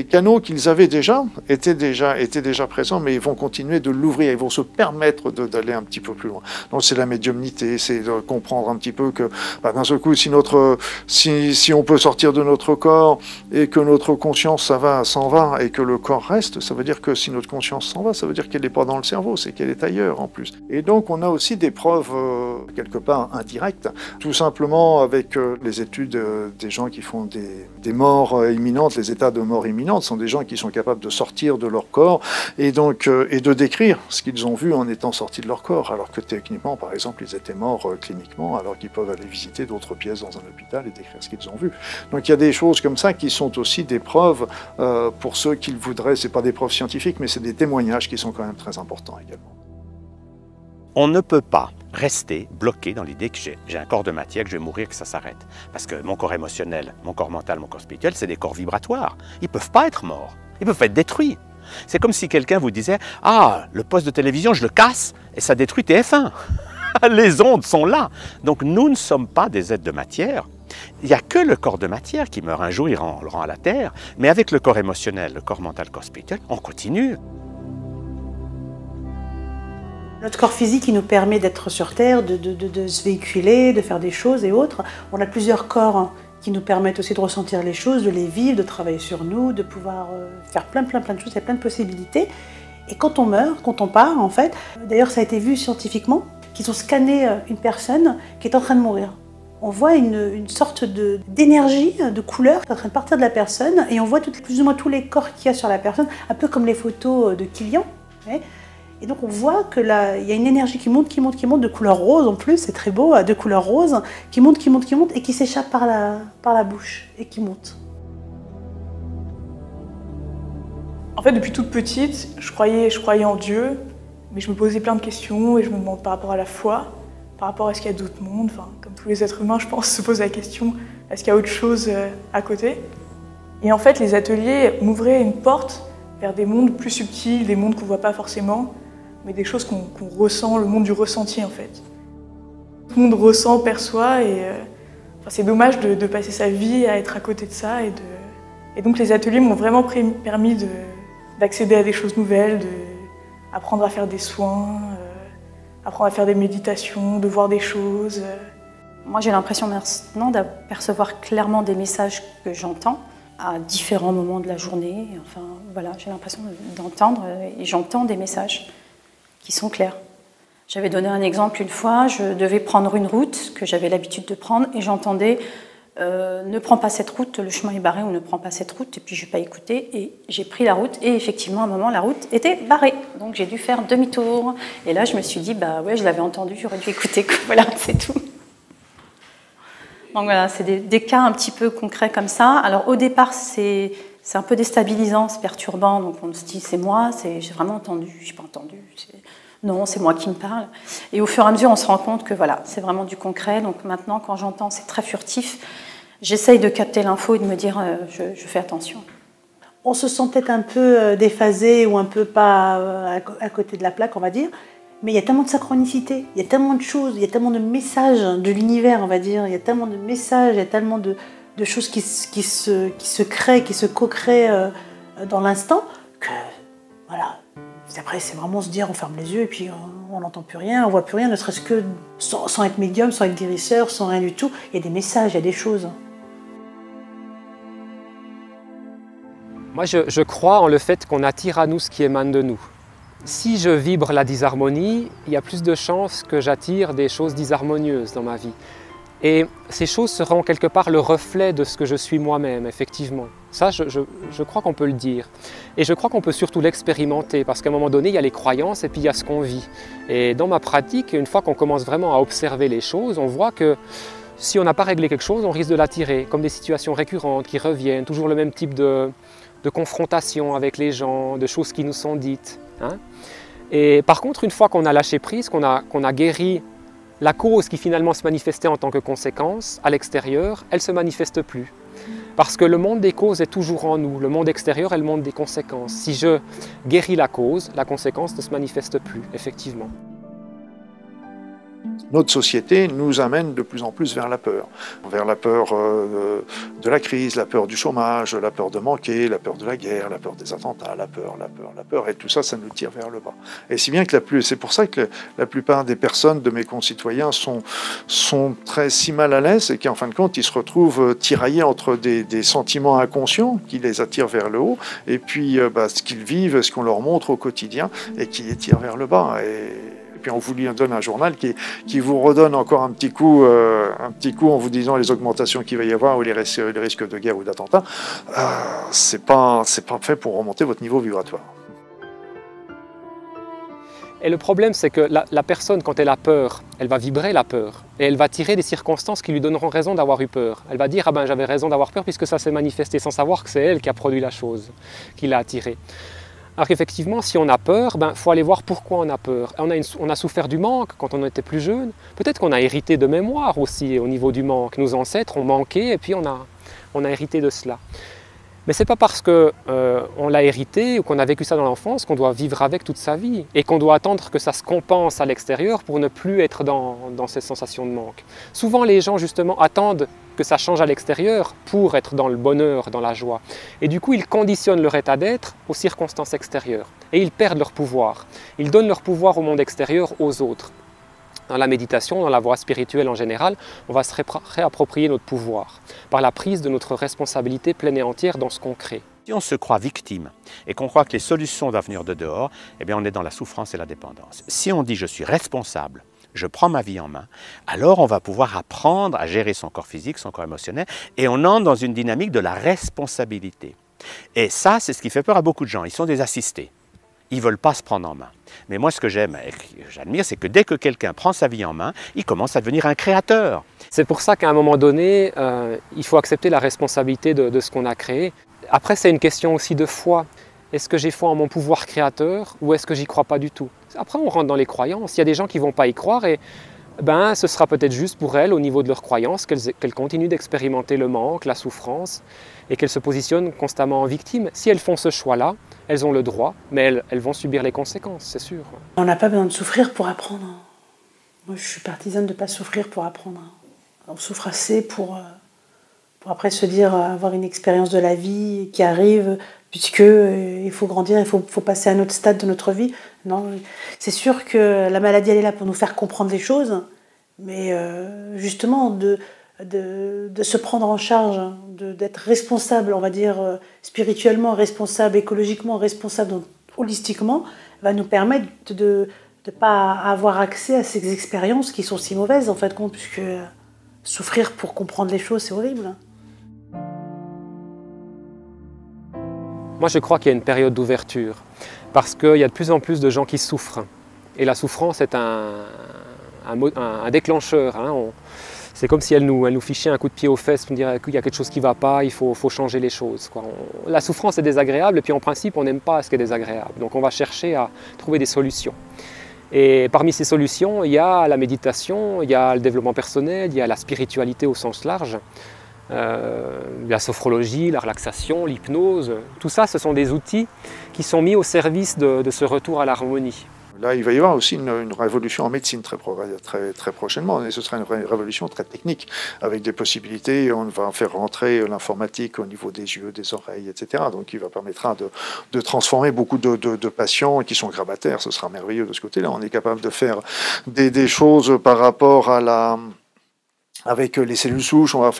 canaux qu'ils avaient étaient déjà présents, mais ils vont continuer de l'ouvrir, ils vont se permettre d'aller un petit peu plus loin. Donc c'est la médiumnité, c'est de comprendre un petit peu que d'un seul coup, si on peut sortir de notre corps et que notre conscience s'en va et que le corps reste, ça veut dire que si notre conscience s'en va, ça veut dire qu'elle n'est pas dans le cerveau, c'est qu'elle est ailleurs en plus. Et donc on a aussi des preuves quelque part indirectes, tout simplement avec les études des gens qui font des morts imminentes, les états de mort imminente, sont des gens qui sont capables de sortir de leur corps et donc et de décrire ce qu'ils ont vu en étant sortis de leur corps, alors que techniquement, par exemple, ils étaient morts cliniquement, alors qu'ils peuvent aller visiter d'autres pièces dans un hôpital et décrire ce qu'ils ont vu. Donc il y a des choses comme ça qui sont aussi des preuves pour ceux qui le voudraient. C'est pas des preuves scientifiques, mais c'est des témoignages qui sont quand même très importants également. On ne peut pas rester bloqué dans l'idée que j'ai un corps de matière, que je vais mourir, que ça s'arrête. Parce que mon corps émotionnel, mon corps mental, mon corps spirituel, c'est des corps vibratoires. Ils ne peuvent pas être morts. Ils peuvent être détruits. C'est comme si quelqu'un vous disait « Ah, le poste de télévision, je le casse et ça détruit TF1 ». Les ondes sont là. Donc nous ne sommes pas des êtres de matière. Il n'y a que le corps de matière qui meurt un jour, il le rend à la terre. Mais avec le corps émotionnel, le corps mental, le corps spirituel, on continue. Notre corps physique, il nous permet d'être sur Terre, de se véhiculer, de faire des choses et autres. On a plusieurs corps qui nous permettent aussi de ressentir les choses, de les vivre, de travailler sur nous, de pouvoir faire plein de choses, il y a plein de possibilités. Et quand on meurt, quand on part, en fait, d'ailleurs ça a été vu scientifiquement, qu'ils ont scanné une personne qui est en train de mourir. On voit une sorte d'énergie, de couleur qui est en train de partir de la personne et on voit plus ou moins tous les corps qu'il y a sur la personne, un peu comme les photos de Kilian. Et donc on voit que là, il y a une énergie qui monte, de couleur rose en plus, c'est très beau, de couleur rose, qui monte et qui s'échappe par la bouche et qui monte. En fait, depuis toute petite, je croyais en Dieu, mais je me posais plein de questions et je me demande par rapport à la foi, par rapport à ce qu'il y a d'autres mondes, enfin, comme tous les êtres humains, je pense, se posent la question, est-ce qu'il y a autre chose à côté? Et en fait, les ateliers m'ouvraient une porte vers des mondes plus subtils, des mondes qu'on ne voit pas forcément, mais des choses qu'on ressent, le monde du ressenti en fait. Tout le monde ressent, perçoit, et c'est dommage de passer sa vie à être à côté de ça. Et donc les ateliers m'ont vraiment permis d'accéder à des choses nouvelles, d'apprendre à faire des soins, apprendre à faire des méditations, de voir des choses. Moi j'ai l'impression maintenant d'apercevoir clairement des messages que j'entends à différents moments de la journée. Enfin voilà, j'ai l'impression d'entendre et j'entends des messages qui sont clairs. J'avais donné un exemple une fois, je devais prendre une route que j'avais l'habitude de prendre et j'entendais ne prends pas cette route, le chemin est barré, ou ne prends pas cette route, et puis je n'ai pas écouté et j'ai pris la route et effectivement à un moment la route était barrée, donc j'ai dû faire demi-tour et là je me suis dit bah ouais je l'avais entendu, j'aurais dû écouter, voilà c'est tout. Donc voilà, c'est des cas un petit peu concrets comme ça. Alors au départ c'est un peu déstabilisant, c'est perturbant, donc on se dit c'est moi, j'ai vraiment entendu, j'ai pas entendu, non, c'est moi qui me parle. Et au fur et à mesure, on se rend compte que voilà, c'est vraiment du concret. Donc maintenant, quand j'entends, c'est très furtif. j'essaye de capter l'info et de me dire je fais attention. On se sent peut-être un peu déphasé ou un peu pas à côté de la plaque, on va dire. Mais il y a tellement de synchronicité, il y a tellement de choses, il y a tellement de messages de l'univers, on va dire. Il y a tellement de messages, il y a tellement de choses qui se créent, qui se co-créent dans l'instant que, voilà. Après, c'est vraiment se dire, on ferme les yeux et puis on n'entend plus rien, on voit plus rien, ne serait-ce que sans être médium, sans être guérisseur, sans rien du tout. Il y a des messages, il y a des choses. Moi, je crois en le fait qu'on attire à nous ce qui émane de nous. Si je vibre la disharmonie, il y a plus de chances que j'attire des choses disharmonieuses dans ma vie. Et ces choses seront quelque part le reflet de ce que je suis moi-même, effectivement. Ça, je crois qu'on peut le dire. Et je crois qu'on peut surtout l'expérimenter, parce qu'à un moment donné, il y a les croyances et puis il y a ce qu'on vit. Et dans ma pratique, une fois qu'on commence vraiment à observer les choses, on voit que si on n'a pas réglé quelque chose, on risque de l'attirer, comme des situations récurrentes qui reviennent, toujours le même type de confrontation avec les gens, de choses qui nous sont dites. Hein. Et par contre, une fois qu'on a lâché prise, qu'on a guéri la cause qui finalement se manifestait en tant que conséquence à l'extérieur, elle ne se manifeste plus. Parce que le monde des causes est toujours en nous, le monde extérieur est le monde des conséquences. Si je guéris la cause, la conséquence ne se manifeste plus, effectivement. Notre société nous amène de plus en plus vers la peur de la crise, la peur du chômage, la peur de manquer, la peur de la guerre, la peur des attentats, la peur, et tout ça, ça nous tire vers le bas. Et si bien que c'est pour ça que la plupart des personnes de mes concitoyens sont si mal à l'aise et qu'en fin de compte, ils se retrouvent tiraillés entre des sentiments inconscients qui les attirent vers le haut, et puis ce qu'ils vivent, ce qu'on leur montre au quotidien, et qui les tire vers le bas. Et puis on vous donne un journal qui vous redonne encore un petit coup en vous disant les augmentations qu'il va y avoir ou les risques de guerre ou d'attentat. C'est pas fait pour remonter votre niveau vibratoire. Et le problème, c'est que la personne, quand elle a peur, elle va vibrer la peur. Et elle va tirer des circonstances qui lui donneront raison d'avoir eu peur. Elle va dire « Ah ben j'avais raison d'avoir peur puisque ça s'est manifesté » sans savoir que c'est elle qui a produit la chose, qui l'a attirée. Alors qu'effectivement, si on a peur, il faut aller voir pourquoi on a peur. On a souffert du manque quand on était plus jeune. Peut-être qu'on a hérité de mémoire aussi au niveau du manque. Nos ancêtres ont manqué et puis on a hérité de cela. Mais ce n'est pas parce qu'on l'a hérité ou qu'on a vécu ça dans l'enfance qu'on doit vivre avec toute sa vie et qu'on doit attendre que ça se compense à l'extérieur pour ne plus être dans ces sensations de manque. Souvent, les gens, justement, attendent que ça change à l'extérieur pour être dans le bonheur, dans la joie. Et du coup, ils conditionnent leur état d'être aux circonstances extérieures et ils perdent leur pouvoir. Ils donnent leur pouvoir au monde extérieur aux autres. Dans la méditation, dans la voie spirituelle en général, on va se réapproprier notre pouvoir par la prise de notre responsabilité pleine et entière dans ce qu'on crée. Si on se croit victime et qu'on croit que les solutions doivent venir de dehors, eh bien on est dans la souffrance et la dépendance. Si on dit je suis responsable, je prends ma vie en main, alors on va pouvoir apprendre à gérer son corps physique, son corps émotionnel, et on entre dans une dynamique de la responsabilité. Et ça, c'est ce qui fait peur à beaucoup de gens. Ils sont des assistés. Ils ne veulent pas se prendre en main. Mais moi, ce que j'aime et que j'admire, c'est que dès que quelqu'un prend sa vie en main, il commence à devenir un créateur. C'est pour ça qu'à un moment donné, il faut accepter la responsabilité de ce qu'on a créé. Après, c'est une question aussi de foi. Est-ce que j'ai foi en mon pouvoir créateur ou est-ce que j'y crois pas du tout? Après, on rentre dans les croyances. Il y a des gens qui ne vont pas y croire et ce sera peut-être juste pour elles, au niveau de leurs croyances, qu'elles continuent d'expérimenter le manque, la souffrance et qu'elles se positionnent constamment en victime. Si elles font ce choix-là, elles ont le droit, mais elles vont subir les conséquences, c'est sûr. On n'a pas besoin de souffrir pour apprendre. Moi, je suis partisane de ne pas souffrir pour apprendre. On souffre assez pour après se dire, avoir une expérience de la vie qui arrive, puisqu'il faut grandir, il faut passer à un autre stade de notre vie. Non, c'est sûr que la maladie, elle est là pour nous faire comprendre les choses, mais justement, de se prendre en charge, d'être responsable, on va dire, spirituellement responsable, écologiquement responsable, donc, holistiquement, va nous permettre de ne pas avoir accès à ces expériences qui sont si mauvaises, en fait, puisque souffrir pour comprendre les choses, c'est horrible. Moi, je crois qu'il y a une période d'ouverture, parce qu'il y a de plus en plus de gens qui souffrent. Et la souffrance est un déclencheur. Hein. C'est comme si elle nous fichait un coup de pied aux fesses pour dire qu'il y a quelque chose qui ne va pas, il faut changer les choses. Quoi. La souffrance est désagréable et puis en principe on n'aime pas ce qui est désagréable. Donc on va chercher à trouver des solutions. Et parmi ces solutions, il y a la méditation, il y a le développement personnel, il y a la spiritualité au sens large. la sophrologie, la relaxation, l'hypnose. Tout ça, ce sont des outils qui sont mis au service de ce retour à l'harmonie. Là, il va y avoir aussi une révolution en médecine très prochainement, et ce sera une révolution très technique, avec des possibilités. On va faire rentrer l'informatique au niveau des yeux, des oreilles, etc. Donc, qui va permettra de transformer beaucoup de patients qui sont grabataires. Ce sera merveilleux de ce côté-là. On est capable de faire des choses par rapport à avec les cellules souches, on va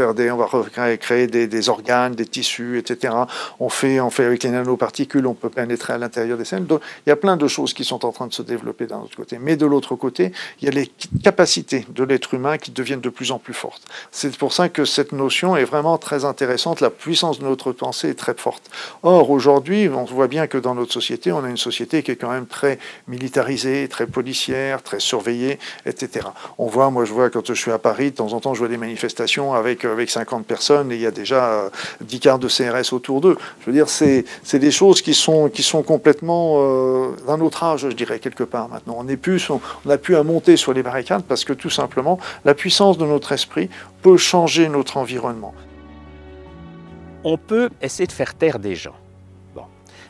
créer des organes, des tissus, etc. On fait avec les nanoparticules, on peut pénétrer à l'intérieur des cellules. Donc, il y a plein de choses qui sont en train de se développer d'un autre côté. Mais de l'autre côté, il y a les capacités de l'être humain qui deviennent de plus en plus fortes. C'est pour ça que cette notion est vraiment très intéressante. La puissance de notre pensée est très forte. Or, aujourd'hui, on voit bien que dans notre société, on a une société qui est quand même très militarisée, très policière, très surveillée, etc. Moi je vois quand je suis à Paris, de temps en temps, je vois des manifestations avec 50 personnes et il y a déjà 10 quarts de CRS autour d'eux. Je veux dire, c'est des choses qui sont complètement d'un autre âge, je dirais, quelque part maintenant. On n'a plus à monter sur les barricades parce que tout simplement, la puissance de notre esprit peut changer notre environnement. On peut essayer de faire taire des gens. Bon.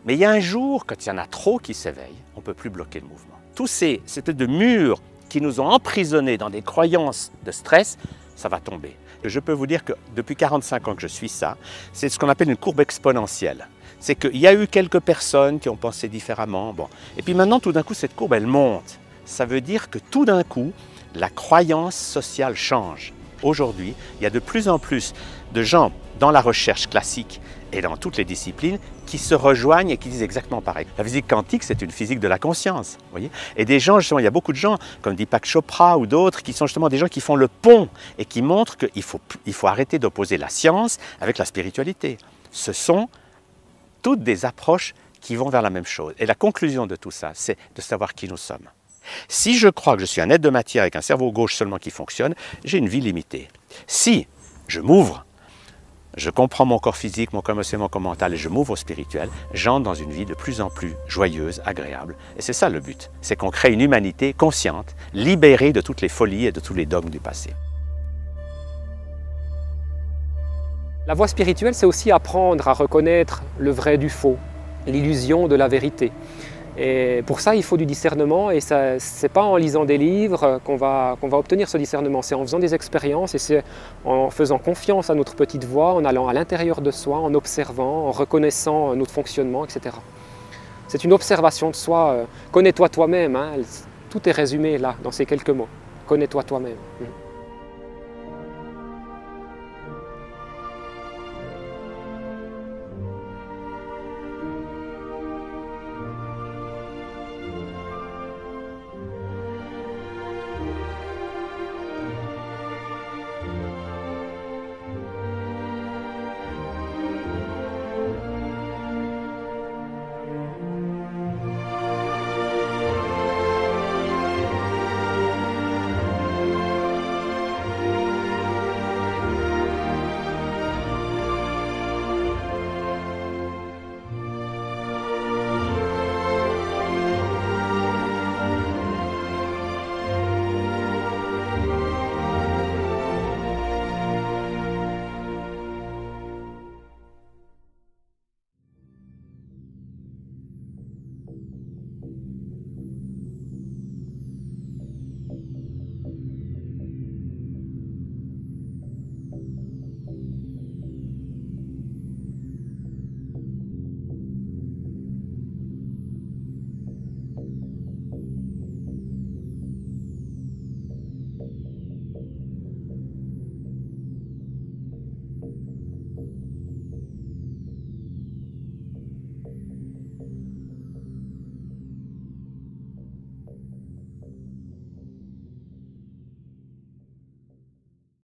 Mais il y a un jour, quand il y en a trop qui s'éveillent, on ne peut plus bloquer le mouvement. Tous ces espèces de murs qui nous ont emprisonnés dans des croyances de stress, ça va tomber. Je peux vous dire que depuis 45 ans que je suis ça, c'est ce qu'on appelle une courbe exponentielle. C'est qu'il y a eu quelques personnes qui ont pensé différemment. Bon. Et puis maintenant, tout d'un coup, cette courbe, elle monte. Ça veut dire que tout d'un coup, la croyance sociale change. Aujourd'hui, il y a de plus en plus de gens dans la recherche classique et dans toutes les disciplines qui se rejoignent et qui disent exactement pareil. La physique quantique, c'est une physique de la conscience. Vous voyez, et des gens, justement, il y a beaucoup de gens, comme Deepak Chopra ou d'autres, qui sont justement des gens qui font le pont et qui montrent qu'il faut arrêter d'opposer la science avec la spiritualité. Ce sont toutes des approches qui vont vers la même chose. Et la conclusion de tout ça, c'est de savoir qui nous sommes. Si je crois que je suis un être de matière avec un cerveau gauche seulement qui fonctionne, j'ai une vie limitée. Si je m'ouvre, je comprends mon corps physique, mon corps émotionnel, mon corps mental et je m'ouvre au spirituel, j'entre dans une vie de plus en plus joyeuse, agréable. Et c'est ça le but, c'est qu'on crée une humanité consciente, libérée de toutes les folies et de tous les dogmes du passé. La voie spirituelle, c'est aussi apprendre à reconnaître le vrai du faux, l'illusion de la vérité. Et pour ça, il faut du discernement et ce n'est pas en lisant des livres qu'on va obtenir ce discernement, c'est en faisant des expériences et c'est en faisant confiance à notre petite voix, en allant à l'intérieur de soi, en observant, en reconnaissant notre fonctionnement, etc. C'est une observation de soi, connais-toi toi-même, hein, tout est résumé là, dans ces quelques mots, connais-toi toi-même.